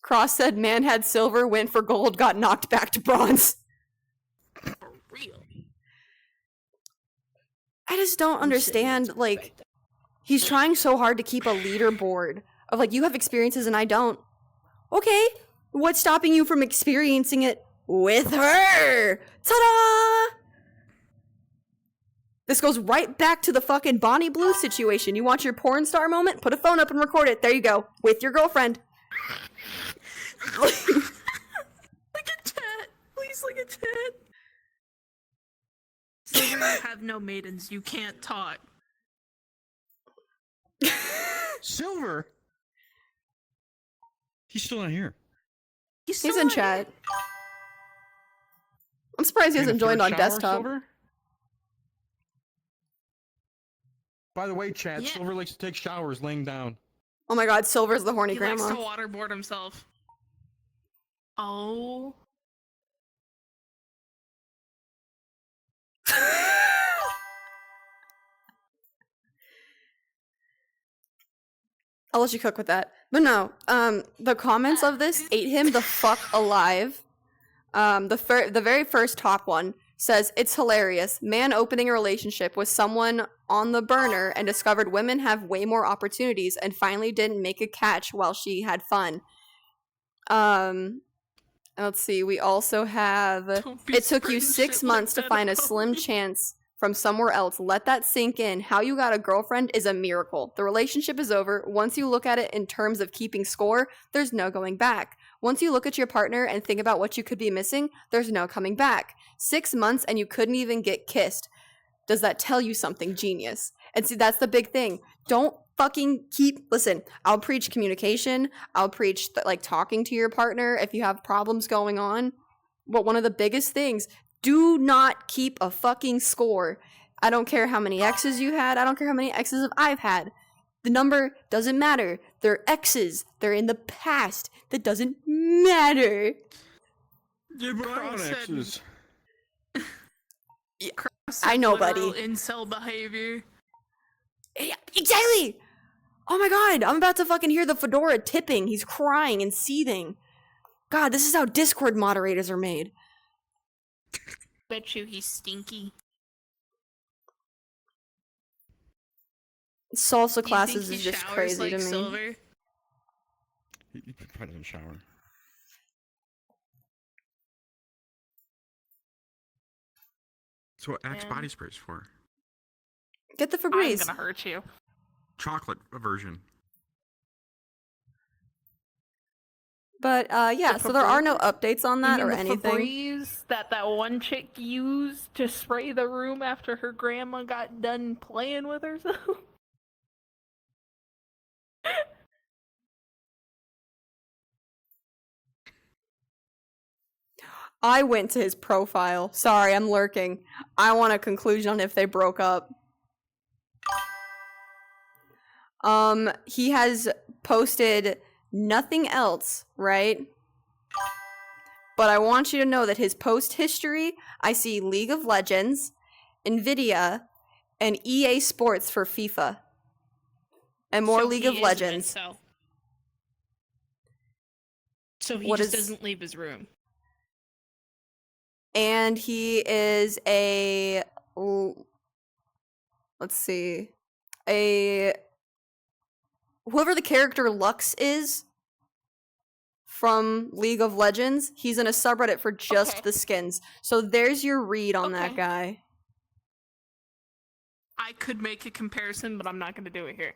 Cross said man had silver, went for gold, got knocked back to bronze. For real. I just don't understand, like, he's trying so hard to keep a leaderboard of, like, you have experiences and I don't. Okay, what's stopping you from experiencing it with her? Ta-da! This goes right back to the fucking Bonnie Blue situation. You want your porn star moment? Put a phone up and record it. There you go. With your girlfriend. Look at chat. Please look at chat. So you have no maidens. You can't talk. Silver? He's still not here. He's in chat. I'm surprised he Need a hasn't joined third on shower, desktop. Silver? By the way, chat, Yeah. Silver likes to take showers laying down. Oh my god, Silver's the horny He likes to grandma. waterboard himself. Oh. I'll let you cook with that. But no, the comments of this ate him the fuck alive. The very first top one says, it's hilarious. Man opening a relationship with someone on the burner and discovered women have way more opportunities and finally didn't make a catch while she had fun. Let's see, we also have, Don't be it took you spreading 6 shit months like to that find a about slim me. chance from somewhere else. Let that sink in. How you got a girlfriend is a miracle. The relationship is over. Once you look at it in terms of keeping score, there's no going back. Once you look at your partner and think about what you could be missing, there's no coming back. 6 months and you couldn't even get kissed. Does that tell you something, genius? And see, that's the big thing. Don't fucking listen, I'll preach communication. I'll preach like talking to your partner if you have problems going on. But one of the biggest things, do not keep a fucking score. I don't care how many exes you had. I don't care how many exes I've had. The number doesn't matter. They're exes. They're in the past. That doesn't matter. Yeah, but Crown X's. I know, buddy. Incel behavior. Yeah, exactly. Oh my god, I'm about to fucking hear the fedora tipping. He's crying and seething. God, this is how Discord moderators are made. Bet you he's stinky. Salsa Do you classes think is he just showers crazy like to me. Silver? He probably doesn't shower. So what Axe Man. body sprays for? Get the I'm Febreze. gonna hurt you. Chocolate version. But yeah, The so there are no Febreze? updates on You that mean or the anything. Febreze that one chick used to spray the room after her grandma got done playing with herself? I went to his profile. Sorry, I'm lurking. I want a conclusion on if they broke up. He has posted nothing else, right? But I want you to know that his post history, I see League of Legends, Nvidia, and EA Sports for FIFA. And more So League he of is an Legends. incel. So he What just is- doesn't leave his room. And he is a let's see, a whoever the character Lux is from League of Legends, he's in a subreddit for just Okay. the skins. So there's your read on that Okay. guy. I could make a comparison, but I'm not gonna do it here.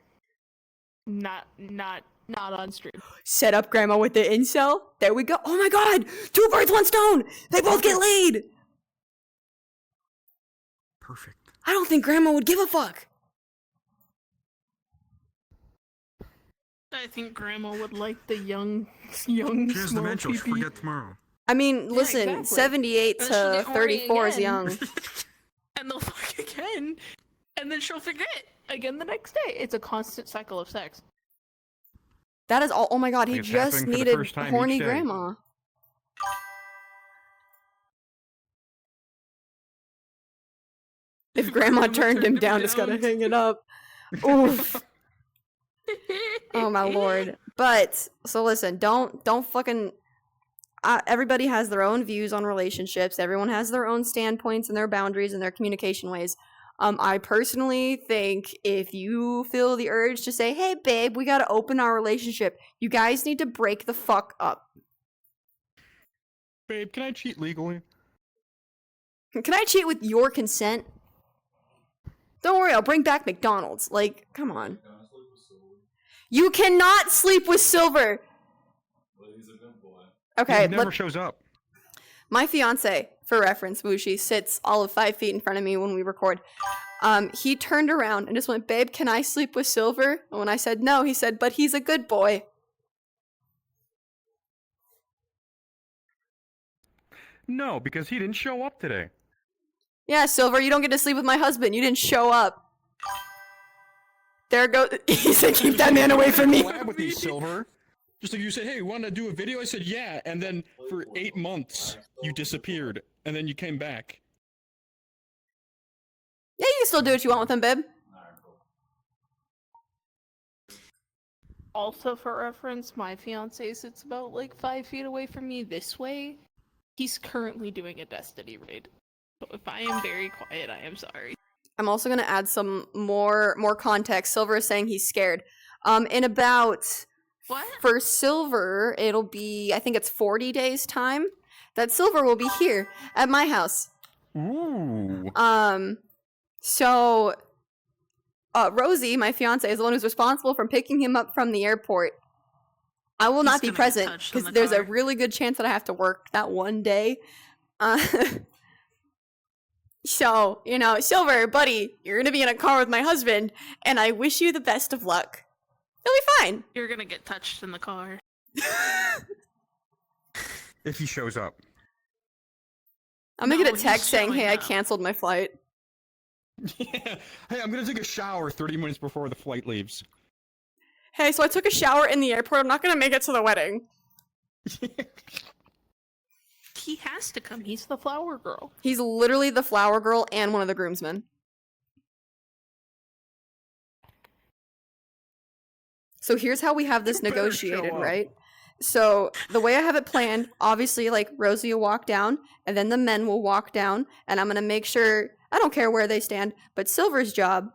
Not on stream. Set up grandma with the incel. There we go. Oh my god! 2 birds, 1 stone! They both get laid! Perfect. I don't think grandma would give a fuck. I think Grandma would like The young She has small dementia. She'll PP. forget tomorrow. I mean, listen, exactly. 78 And then she'll to get horny 34 is again. young. and they'll fuck again, and then she'll forget. Again the next day. It's a constant cycle of sex. That is all. Oh my god, he It's just happening for the needed first time each horny day. grandma. If grandma turned him down, just gotta hang it up. Oof. Oh my lord. But so listen, don't fucking. Everybody has their own views on relationships. Everyone has their own standpoints and their boundaries and their communication ways. I personally think if you feel the urge to say, "Hey, babe, we gotta open our relationship," you guys need to break the fuck up. Babe, can I cheat legally? Can I cheat with your consent? Don't worry, I'll bring back McDonald's. Like, come on. You cannot sleep with Silver. Okay, He never but shows up. my fiance, for reference, Wuushie, sits all of 5 feet in front of me when we record. He turned around and just went, "Babe, can I sleep with Silver?" And when I said no, he said, "But he's a good boy." No, because he didn't show up today. Yeah, Silver, you don't get to sleep with my husband. You didn't show up. There goes. He said, "Keep that man away from me." Collab with me, Silver. Just like you said, hey, want to do a video? I said, yeah. And then for 8 months, you disappeared. And then you came back. Yeah, you can still do what you want with him, babe. Also, for reference, my fiance sits about like 5 feet away from me this way. He's currently doing a Destiny raid. So if I am very quiet, I am sorry. I'm also gonna add some more context. Silver is saying he's scared. In about What? for Silver, it'll be, I think it's 40 days time that Silver will be here at my house. Ooh. So Rosie, my fiance, is the one who's responsible for picking him up from the airport. I will not He's be gonna get present touched in because the there's a car. really good chance that I have to work that one day. So, you know, Silver, buddy, you're gonna be in a car with my husband, and I wish you the best of luck. You'll be fine. You're gonna get touched in the car. If he shows up. I'm gonna No, get a he's text saying, showing "Hey, I up. canceled my flight." Yeah. Hey, I'm gonna take a shower 30 minutes before the flight leaves. Hey, so I took a shower in the airport. I'm not gonna make it to the wedding. He has to come. He's the flower girl. He's literally the flower girl and one of the groomsmen. So here's how we have this You better show negotiated, up. right? So the way I have it planned, obviously, like Rosie will walk down, and then the men will walk down, and I'm gonna make sure I don't care where they stand, but Silver's job,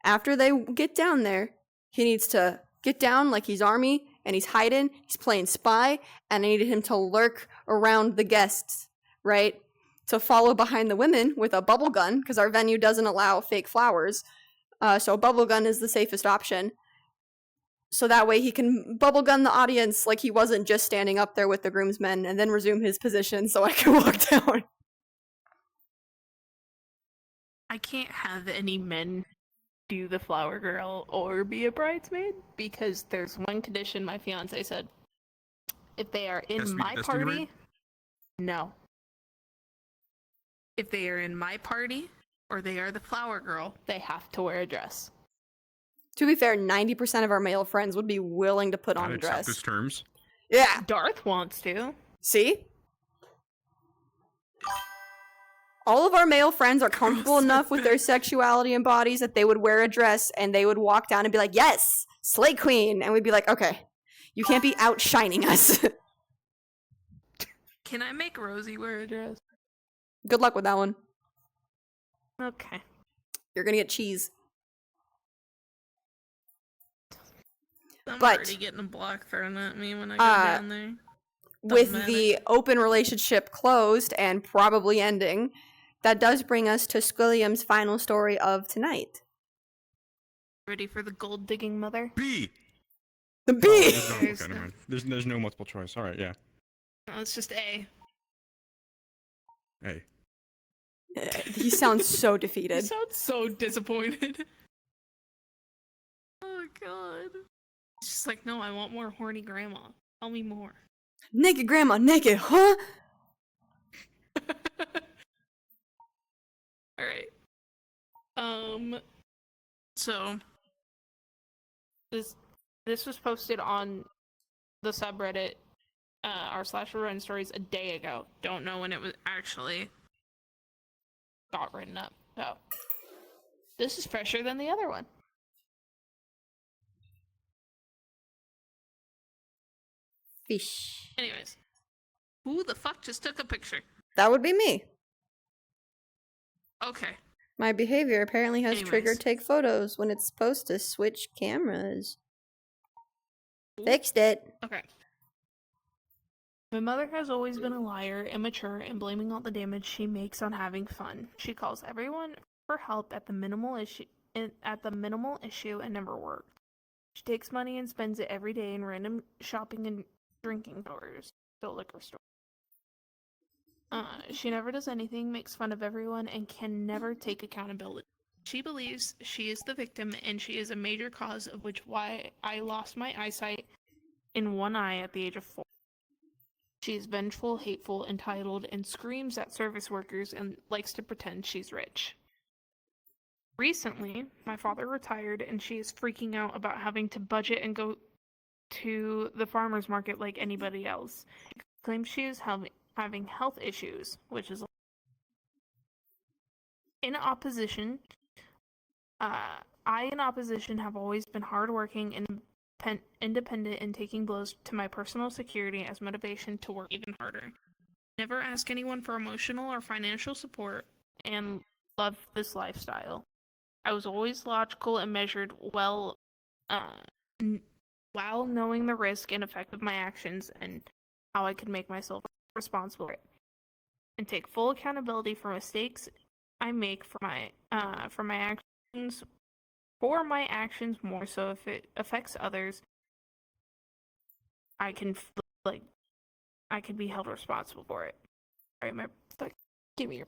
after they get down there, he needs to get down like he's Army, and he's hiding, he's playing spy, and I needed him to lurk around the guests, right? To follow behind the women with a bubble gun, because our venue doesn't allow fake flowers. So a bubble gun is the safest option. So that way he can bubble gun the audience like he wasn't just standing up there with the groomsmen and then resume his position so I can walk down. I can't have any men do the flower girl or be a bridesmaid because there's one condition my fiance said. If they are Has to in be the my destiny party, ring? no. If they are in my party or they are the flower girl, They have to wear a dress. To be fair, 90% of our male friends would be willing to put on I'd a accept dress. his terms. Yeah, Darth wants to. see? All of our male friends are comfortable enough with their sexuality and bodies that they would wear a dress and they would walk down and be like, yes, slay queen. And we'd be like, okay, you can't be outshining us. can I make Rosie wear a dress? Good luck with that one. Okay. You're gonna get cheese. I'm But- already getting a block thrown at me when I go Uh, down there. With matter. the open relationship closed and probably ending, that does bring us to Squilliam's final story of tonight. Ready for the gold? Digging mother. B. The Oh, bee! there's no, okay, There's never no- mind. There's no multiple choice. All right, yeah. No, it's just A. Hey. He sounds so You defeated. sound so disappointed. Oh god. It's just like, no, I want more horny grandma. Tell me more. Naked grandma, naked, huh? Alright. So This was posted on the subreddit r/run stories a day ago. don't know when it was actually. Got written up. So this is fresher than the other one. Fish. Anyways. Who the fuck just took a picture? That would be me. Okay. My behavior apparently has Anyways. triggered take photos when it's supposed to switch cameras. Fixed it. Okay. My mother has always been a liar, immature, and blaming all the damage she makes on having fun. She calls everyone for help at the minimal issue and never works. She takes money and spends it every day in random shopping and drinking stores, the liquor store. She never does anything, makes fun of everyone, and can never take accountability. She believes she is the victim, and she is a major cause of why I lost my eyesight in one eye at the age of 4. She is vengeful, hateful, entitled, and screams at service workers and likes to pretend she's rich. Recently, my father retired, and she is freaking out about having to budget and go to the farmer's market like anybody else. She claims she is having health issues, which is in opposition. I, in opposition, have always been hardworking and independent and taking blows to my personal security as motivation to work even harder. Never ask anyone for emotional or financial support and love this lifestyle. I was always logical and measured while knowing the risk and effect of my actions and how I could make myself responsible for it, and take full accountability for mistakes I make for my actions. For my actions, more so if it affects others, I can be held responsible for it. All right, give me your.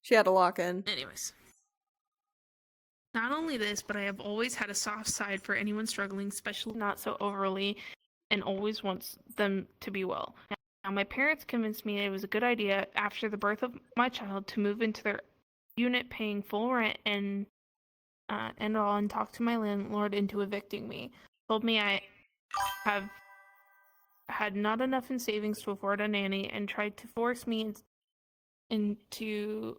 She had to lock in. Anyways. Not only this, but I have always had a soft side for anyone struggling, especially not so overly, and always wants them to be well. Now, my parents convinced me it was a good idea after the birth of my child to move into their unit paying full rent and talk to my landlord into evicting me. Told me I have had not enough in savings to afford a nanny and tried to force me into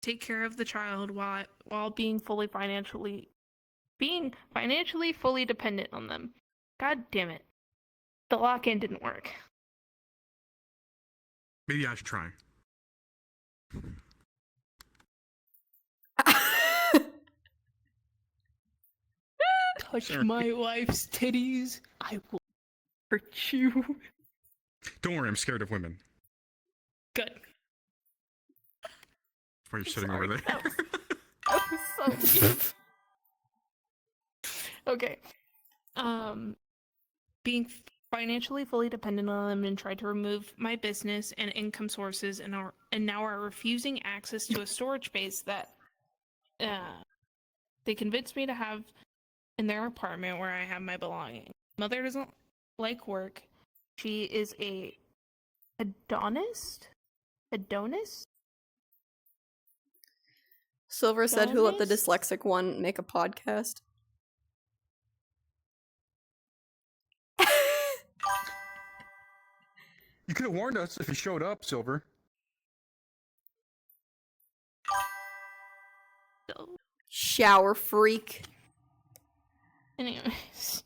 take care of the child while being financially fully dependent on them. God damn it. The lock-in didn't work. Maybe I should try. Touch Sure. my wife's titties, I will hurt you. Don't worry, I'm scared of women. Good. That's why you're sitting over there. That was so mean. Okay. Being financially fully dependent on them and tried to remove my business and income sources and now are refusing access to a storage space that they convinced me to have in their apartment where I have my belongings. Mother doesn't like work. She is a hedonist? Silver said, "Who let the Bonus? dyslexic one make a podcast?" You could have warned us if you showed up, Silver. So, Shower freak. anyways,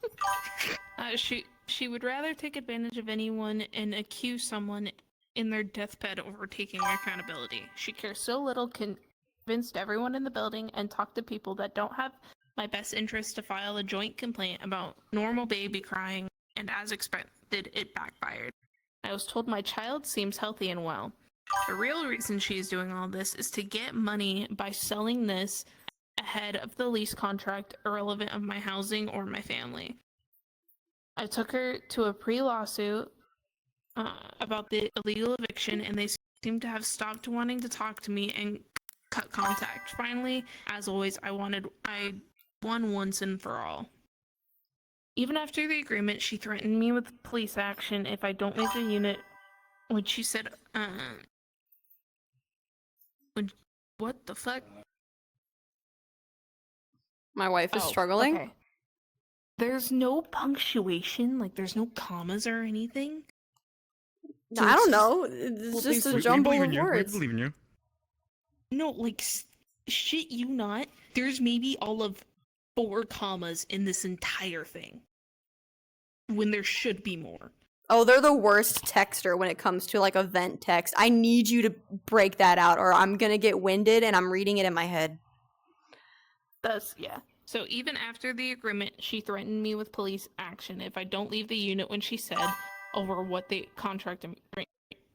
she would rather take advantage of anyone and accuse someone in their deathbed over taking accountability. She cares so little, convinced everyone in the building, and talked to people that don't have my best interest to file a joint complaint about normal baby crying, and as expected, it backfired. I was told my child seems healthy and well. The real reason she is doing all this is to get money by selling this ahead of the lease contract irrelevant of my housing or my family. I took her to a pre-lawsuit about the illegal eviction, and they seem to have stopped wanting to talk to me and cut contact. Finally, as always, I won once and for all. Even after the agreement, she threatened me with police action if I don't leave the unit, when she said, what the fuck? My wife is Oh, struggling. okay. There's no punctuation, like there's no commas or anything. So I don't it's just- know. It's well, just a we jumble believe of in you. words. We believe in you. No, like, shit you not. There's maybe all of 4 commas in this entire thing. When there should be more. Oh, they're the worst texter when it comes to like event text. I need you to break that out or I'm gonna get winded and I'm reading it in my head. Yeah. So even after the agreement, she threatened me with police action if I don't leave the unit when she said over what the contract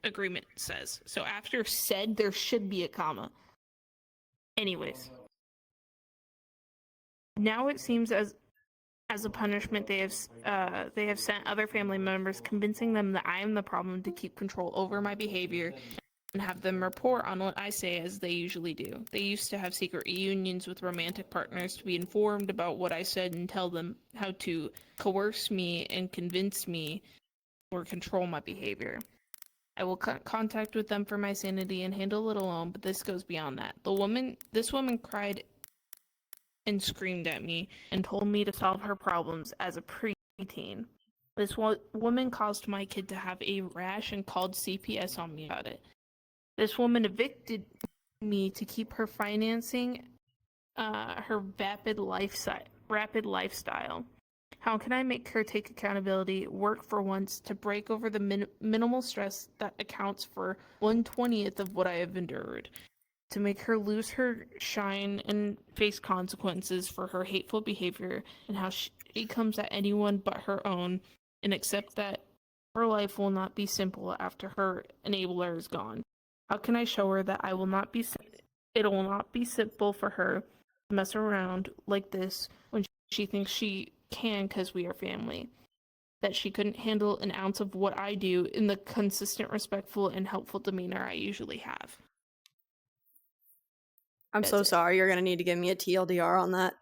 agreement says. So after said, there should be a comma. Anyways. Now it seems as a punishment, they have sent other family members, convincing them that I am the problem to keep control over my behavior and have them report on what I say as they usually do. They used to have secret reunions with romantic partners to be informed about what I said and tell them how to coerce me and convince me or control my behavior. I will cut contact with them for my sanity and handle it alone, but this goes beyond that. This woman cried and screamed at me and told me to solve her problems as a preteen. This woman caused my kid to have a rash and called CPS on me about it. This woman evicted me to keep her financing her rapid lifestyle. How can I make her take accountability, work for once, to break over the minimal stress that accounts for 1/20th of what I have endured? To make her lose her shine and face consequences for her hateful behavior and how she comes at anyone but her own, and accept that her life will not be simple after her enabler is gone. How can I show her that it will not be simple for her to mess around like this when she thinks she can because we are family? That she couldn't handle an ounce of what I do in the consistent, respectful, and helpful demeanor I usually have. I'm so That's it. sorry. You're gonna need to give me a TLDR on that.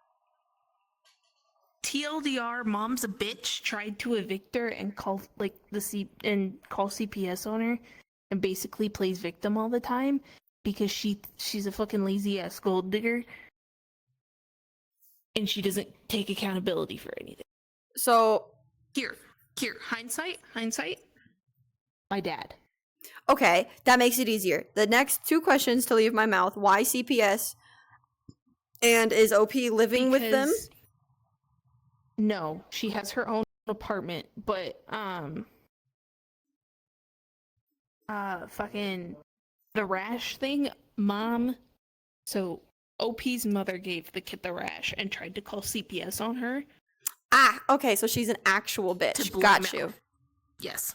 TLDR, mom's a bitch, tried to evict her and call call CPS on her and basically plays victim all the time because she's a fucking lazy ass gold digger and she doesn't take accountability for anything. So, Here, hindsight, my dad. okay, that makes it easier. The next 2 questions to leave my mouth: why CPS? And is OP living with them? Because- No, she has her own apartment, but fucking the rash thing, mom. So OP's mother gave the kid the rash and tried to call CPS on her. Ah, okay, so she's an actual bitch. To Got blackmail. you. Yes.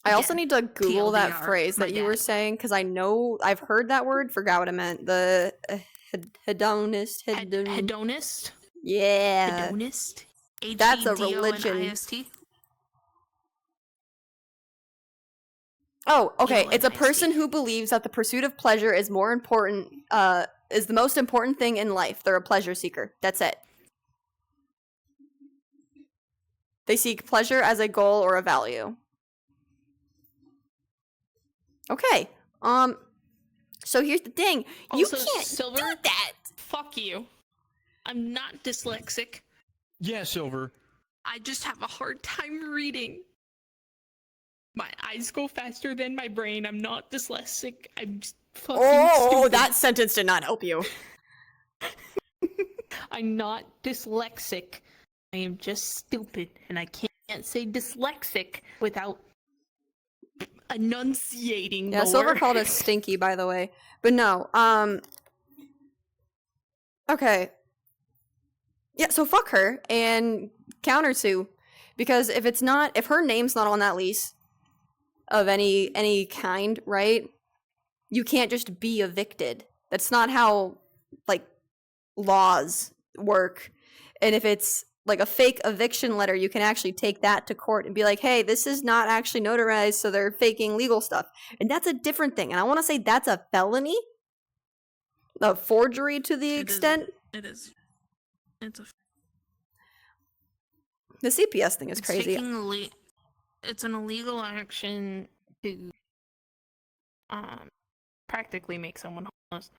I also Again, need to Google that TLDR, phrase my that you were dad. saying, because I know I've heard that word, forgot what it meant. The hedonist. Hedonist. Yeah. Hedonist. That's a religion. Hedonist. Oh, okay. It's a H-E-L-N-I-S-T. person who believes that the pursuit of pleasure is more important, is the most important thing in life. They're a pleasure seeker. That's it. They seek pleasure as a goal or a value. Okay. So here's the thing. You Also, can't Silver, do that. fuck you. I'm not dyslexic. Yeah, Silver. I just have a hard time reading. My eyes go faster than my brain. I'm not dyslexic. I'm just fucking stupid. That sentence did not help you. I'm not dyslexic. I am just stupid, and I can't say dyslexic without enunciating. Yeah, more. Silver called us stinky, by the way. But no, okay. Yeah, so fuck her and countersue. Because if her name's not on that lease of any kind, right? You can't just be evicted. That's not how, like, laws work. And if it's like a fake eviction letter, you can actually take that to court and be like, hey, this is not actually notarized, so they're faking legal stuff. And that's a different thing. And I want to say that's a felony. A forgery to the extent. It is. It's a. The CPS thing is It's crazy. It's an illegal action to practically make someone homeless.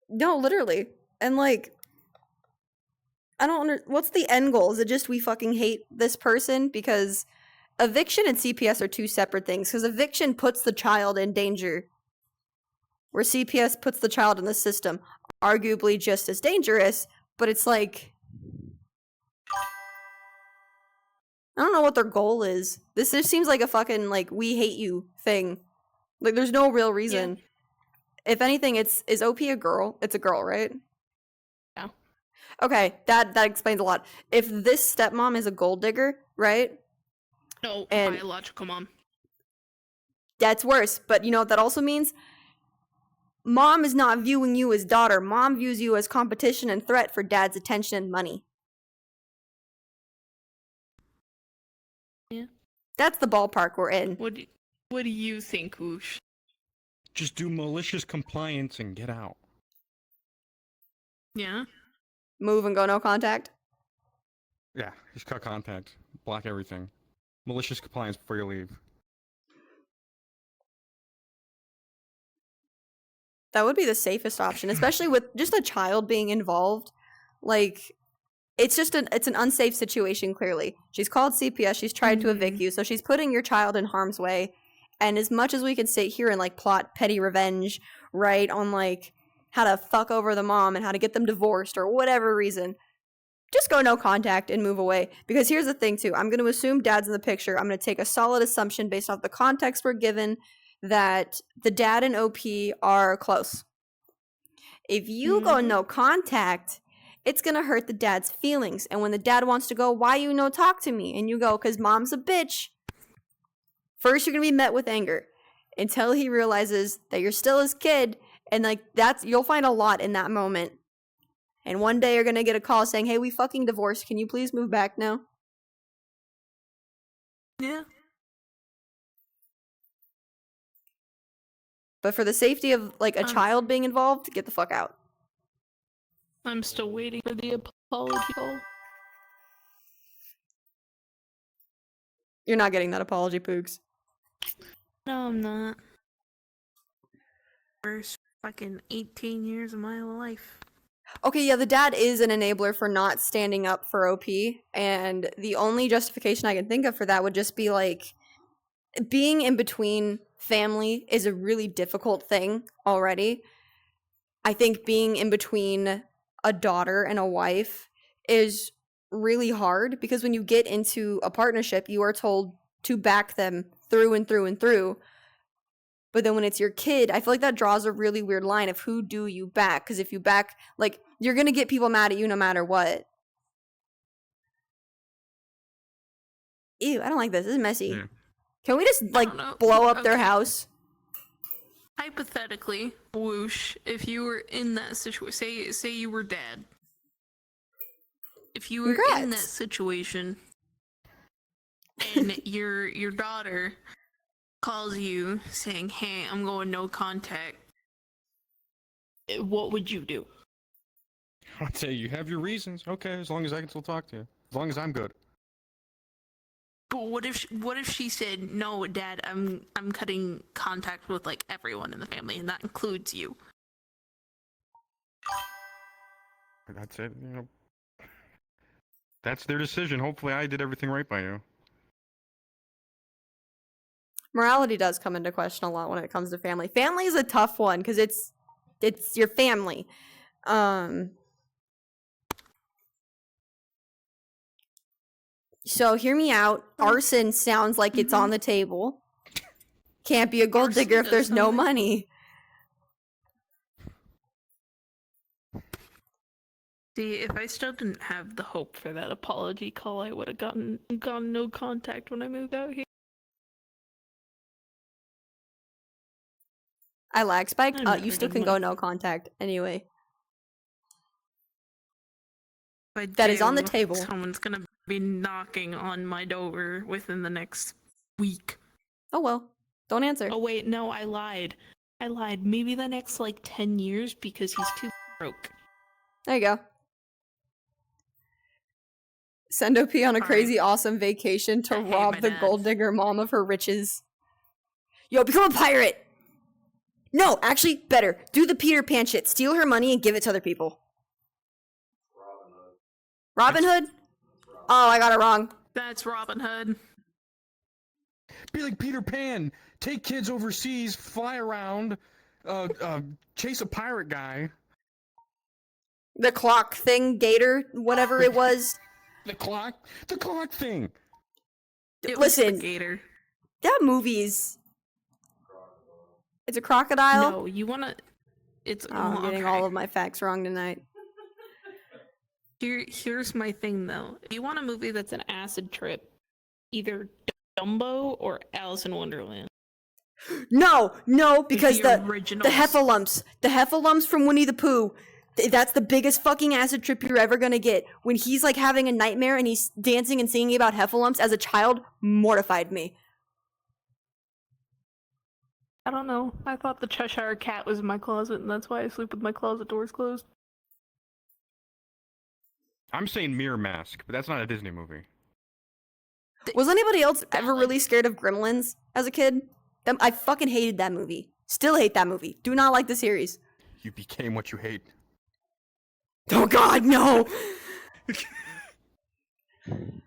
No, literally. And like, I don't what's the end goal? Is it just we fucking hate this person? Because eviction and CPS are two separate things. Because eviction puts the child in danger, where CPS puts the child in the system. Arguably just as dangerous, but it's like, I don't know what their goal is. This just seems like a fucking, like, we hate you thing. Like, there's no real reason. Yeah. If anything, is OP a girl? It's a girl, right? Yeah. Okay, that explains a lot. If this stepmom is a gold digger, right? No, And biological mom. That's worse. But you know what that also means? Mom is not viewing you as daughter. Mom views you as competition and threat for dad's attention and money. Yeah. That's the ballpark we're in. What do you think, Woosh? Just do malicious compliance and get out. Yeah. Move and go no contact. Yeah, just cut contact. Block everything. Malicious compliance before you leave. That would be the safest option, especially with just a child being involved. Like, it's an unsafe situation, clearly. She's called CPS, she's tried to evict you, so she's putting your child in harm's way. And as much as we can sit here and, like, plot petty revenge, right, on, like, how to fuck over the mom and how to get them divorced or whatever reason, just go no contact and move away. Because here's the thing, too. I'm going to assume dad's in the picture. I'm going to take a solid assumption based off the context we're given that the dad and OP are close. If you go no contact, it's going to hurt the dad's feelings. And when the dad wants to go, why you no talk to me? And you go, because mom's a bitch. First, you're going to be met with anger until he realizes that you're still his kid. And like you'll find a lot in that moment. And one day you're going to get a call saying, hey, we fucking divorced. Can you please move back now? Yeah. But for the safety of, like, a child being involved, get the fuck out. I'm still waiting for the apology call. You're not getting that apology, Poogs. No, I'm not. First fucking 18 years of my life. Okay, yeah, the dad is an enabler for not standing up for OP, and the only justification I can think of for that would just be, like, being in between family is a really difficult thing already. I think being in between a daughter and a wife is really hard because when you get into a partnership, you are told to back them through and through and through. But then when it's your kid, I feel like that draws a really weird line of who do you back? Because if you back, like, you're going to get people mad at you no matter what. Ew, I don't like this. This is messy. Yeah. Can we just, like, don't know. blow up their Okay. house? Hypothetically, Whoosh, if you were in that situation, say you were dad. If you were in that Congrats. situation and your daughter calls you saying, "Hey, I'm going no contact," what would you do? I'd say you have your reasons. Okay, as long as I can still talk to you. As long as I'm good. But what if she said, "No, Dad, I'm cutting contact with like everyone in the family, and that includes you." That's it, you know. That's their decision. Hopefully I did everything right by you. Morality does come into question a lot when it comes to family. Family is a tough one because it's your family. So hear me out. Arson sounds like it's on the table. Can't be a gold Arson digger if does there's no sound like- money. See, if I still didn't have the hope for that apology call, I would have gotten no contact when I moved out here. I lag spike. I'm You never still gonna can go know. no contact anyway. If I That is on the do, table. Someone's gonna be knocking on my door within the next week. Oh well. Don't answer. Oh wait, no, I lied. Maybe the next like 10 years because he's too broke. There you go. Send OP on a Alright. crazy awesome vacation to I hate rob my the dad. gold digger mom of her riches. Yo, become a pirate! No, actually, better. Do the Peter Pan shit. Steal her money and give it to other people. Robin Hood? Oh, I got it wrong. That's Robin Hood. Be like Peter Pan. Take kids overseas, fly around, chase a pirate guy. The clock thing, gator, whatever it was. The clock thing. It was the Listen, gator. that movie's... It's a crocodile? No, you wanna. It's. Oh, I'm getting all of my facts wrong tonight. Here's my thing though. If you want a movie that's an acid trip, either Dumbo or Alice in Wonderland. No, because the originals. the heffalumps from Winnie the Pooh, that's the biggest fucking acid trip you're ever gonna get. When he's like having a nightmare and he's dancing and singing about heffalumps as a child, mortified me. I don't know. I thought the Cheshire Cat was in my closet, and that's why I sleep with my closet doors closed. I'm saying Mirror Mask, but that's not a Disney movie. Was anybody else ever really scared of Gremlins as a kid? I fucking hated that movie. Still hate that movie. Do not like the series. You became what you hate. Oh god, no!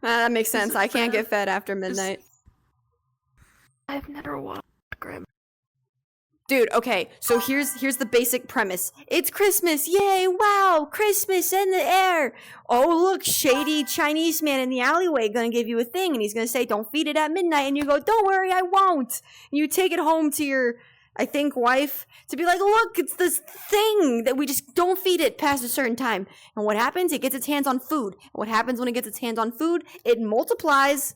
That makes sense. I can't get fed after midnight. I've never watched Grim. Dude, okay, so here's the basic premise. It's Christmas, yay, wow, Christmas in the air. Oh, look, shady Chinese man in the alleyway gonna give you a thing, and he's gonna say, don't feed it at midnight, and you go, don't worry, I won't. And you take it home to your, I think, wife, to be like, look, it's this thing that we just don't feed it past a certain time. And what happens? It gets its hands on food. And what happens when it gets its hands on food? It multiplies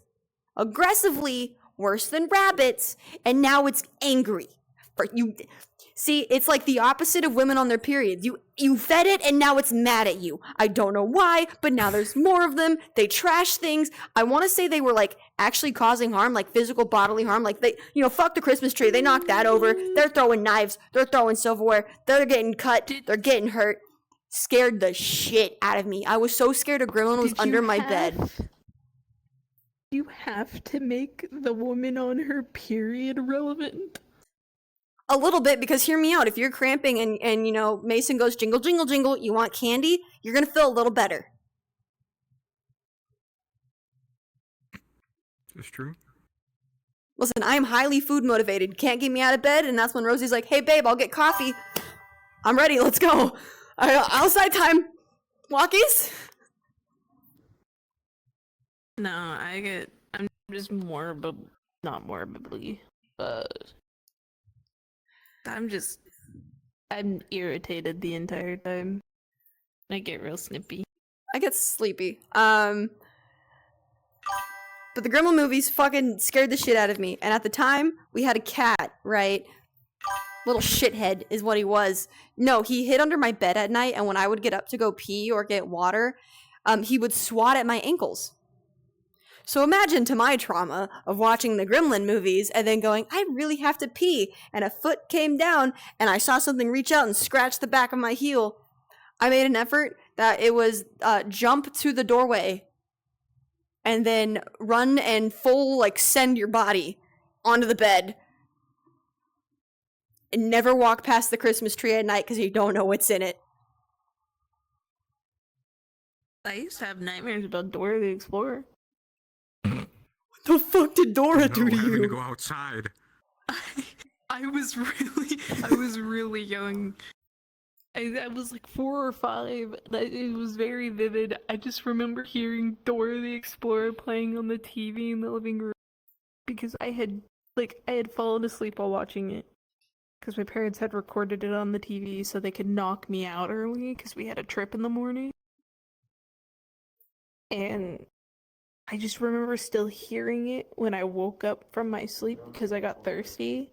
aggressively, worse than rabbits, and now it's angry. You see, it's like the opposite of women on their periods. You fed it and now it's mad at you. I don't know why, but now there's more of them. They trash things. I want to say they were like actually causing harm, like physical bodily harm. Like they, fuck the Christmas tree. They knocked that over. They're throwing knives. They're throwing silverware. They're getting cut. They're getting hurt. Scared the shit out of me. I was so scared a gremlin was under my bed. You have to make the woman on her period relevant. A little bit, because hear me out. If you're cramping and Mason goes jingle, jingle, jingle, you want candy, you're going to feel a little better. It's true. Listen, I am highly food motivated. Can't get me out of bed, and that's when Rosie's like, hey, babe, I'll get coffee. I'm ready. Let's go. Outside time. Walkies? No, I'm just not morbidly, but I'm irritated the entire time. I get real snippy. I get sleepy. But the Gremlin movies fucking scared the shit out of me. And at the time, we had a cat, right? Little shithead is what he was. No, he hid under my bed at night, and when I would get up to go pee or get water, he would swat at my ankles. So imagine to my trauma of watching the Gremlin movies and then going, I really have to pee, and a foot came down, and I saw something reach out and scratch the back of my heel. I made an effort that it was jump to the doorway and then run and full, send your body onto the bed. And never walk past the Christmas tree at night because you don't know what's in it. I used to have nightmares about Dora the Explorer. What the fuck did Dora do to having to you? go outside. I was really young. I was like 4 or 5. It was very vivid. I just remember hearing Dora the Explorer playing on the TV in the living room because I had fallen asleep while watching it. Because my parents had recorded it on the TV so they could knock me out early because we had a trip in the morning. And I just remember still hearing it when I woke up from my sleep because I got thirsty.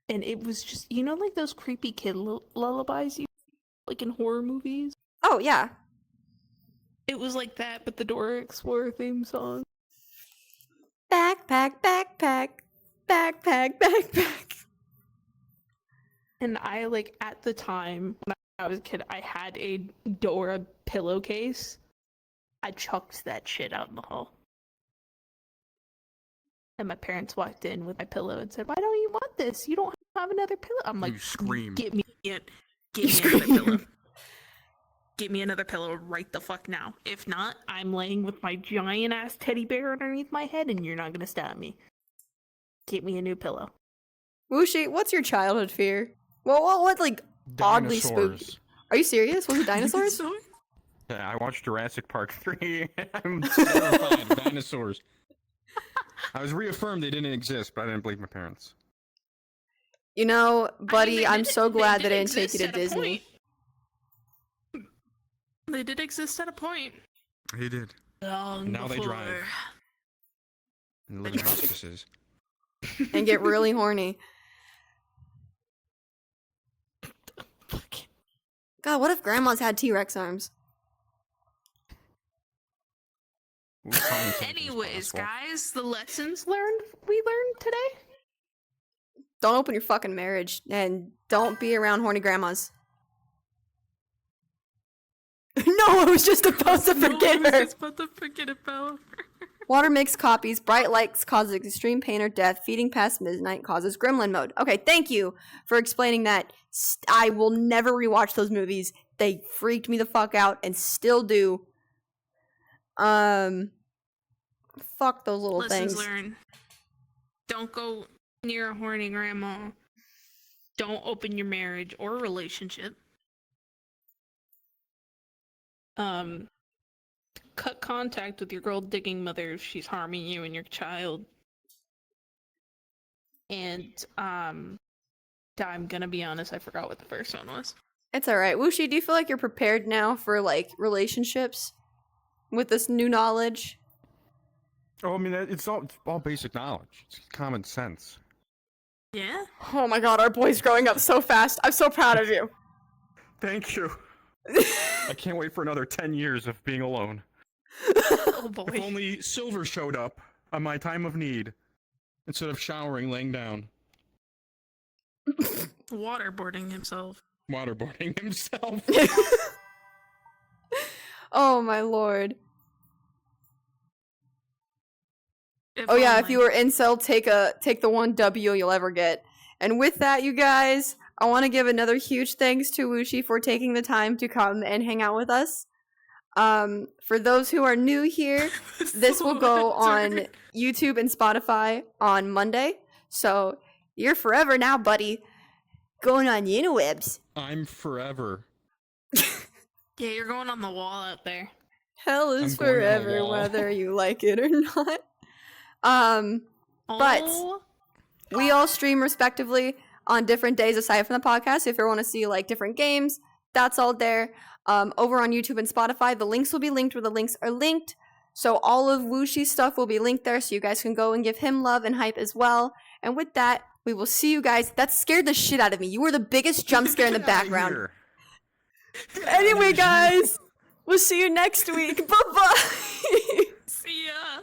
And it was just, those creepy kid lullabies you like in horror movies? Oh, yeah. It was like that, but the Dora Explorer theme song. Backpack, backpack, backpack, backpack. And I, at the time, when I was a kid, I had a Dora pillowcase. I chucked that shit out in the hall. And my parents walked in with my pillow and said, why don't you want this? You don't have another pillow. I'm like, You scream. Get me another pillow. Get me another pillow right the fuck now. If not, I'm laying with my giant-ass teddy bear underneath my head and you're not gonna stab me. Get me a new pillow. Wuushie, what's your childhood fear? Well, what oddly spooky? Dinosaurs. Are you serious? Was it dinosaurs? Yeah, I watched Jurassic Park 3. I'm terrified of dinosaurs. I was reaffirmed they didn't exist, but I didn't believe my parents. You know, buddy, they I'm did- so they glad did they didn't take you exist to at a Disney. point. They did exist at a point. He did. Long Now they before. drive. And live in hospices. And get really horny. God, what if grandmas had T-Rex arms? Ooh, common sense is Anyways, possible. guys, the lessons we learned today. Don't open your fucking marriage, and don't be around horny grandmas. No, I was just about to forget No, I her. was just about to forget about her. Water makes copies. Bright lights causes extreme pain or death. Feeding past midnight causes gremlin mode. Okay, thank you for explaining that. I will never rewatch those movies. They freaked me the fuck out and still do. Fuck those little Lessons things. learned. Don't go near a horny grandma. Don't open your marriage or relationship. Cut contact with your gold digging mother if she's harming you and your child. And I'm gonna be honest, I forgot what the first one was. It's alright. Wuushie, do you feel like you're prepared now for, relationships? With this new knowledge? Oh, I mean, it's all basic knowledge. It's common sense. Yeah? Oh my god, our boy's growing up so fast. I'm so proud of you. Thank you. I can't wait for another 10 years of being alone. Oh boy. If only Silver showed up on my time of need instead of showering laying down. Waterboarding himself. Waterboarding himself. Oh my lord. If Oh yeah, if only. you were incel, take the one W you'll ever get. And with that, you guys, I want to give another huge thanks to Wuushie for taking the time to come and hang out with us. For those who are new here, this will go on YouTube and Spotify on Monday. So you're forever now, buddy. Going on the interwebs. I'm forever. Yeah, you're going on the wall out there. Hell is I'm going on a forever, wall. whether you like it or not. But Oh, we all stream respectively on different days aside from the podcast. If you want to see like different games, that's all there. Over on YouTube and Spotify, the links will be linked where the links are linked. So all of Wuushie's stuff will be linked there, so you guys can go and give him love and hype as well. And with that, we will see you guys. That scared the shit out of me. You were the biggest jump scare in the Get outta background. here. Anyway, guys, we'll see you next week. Bye bye. see ya.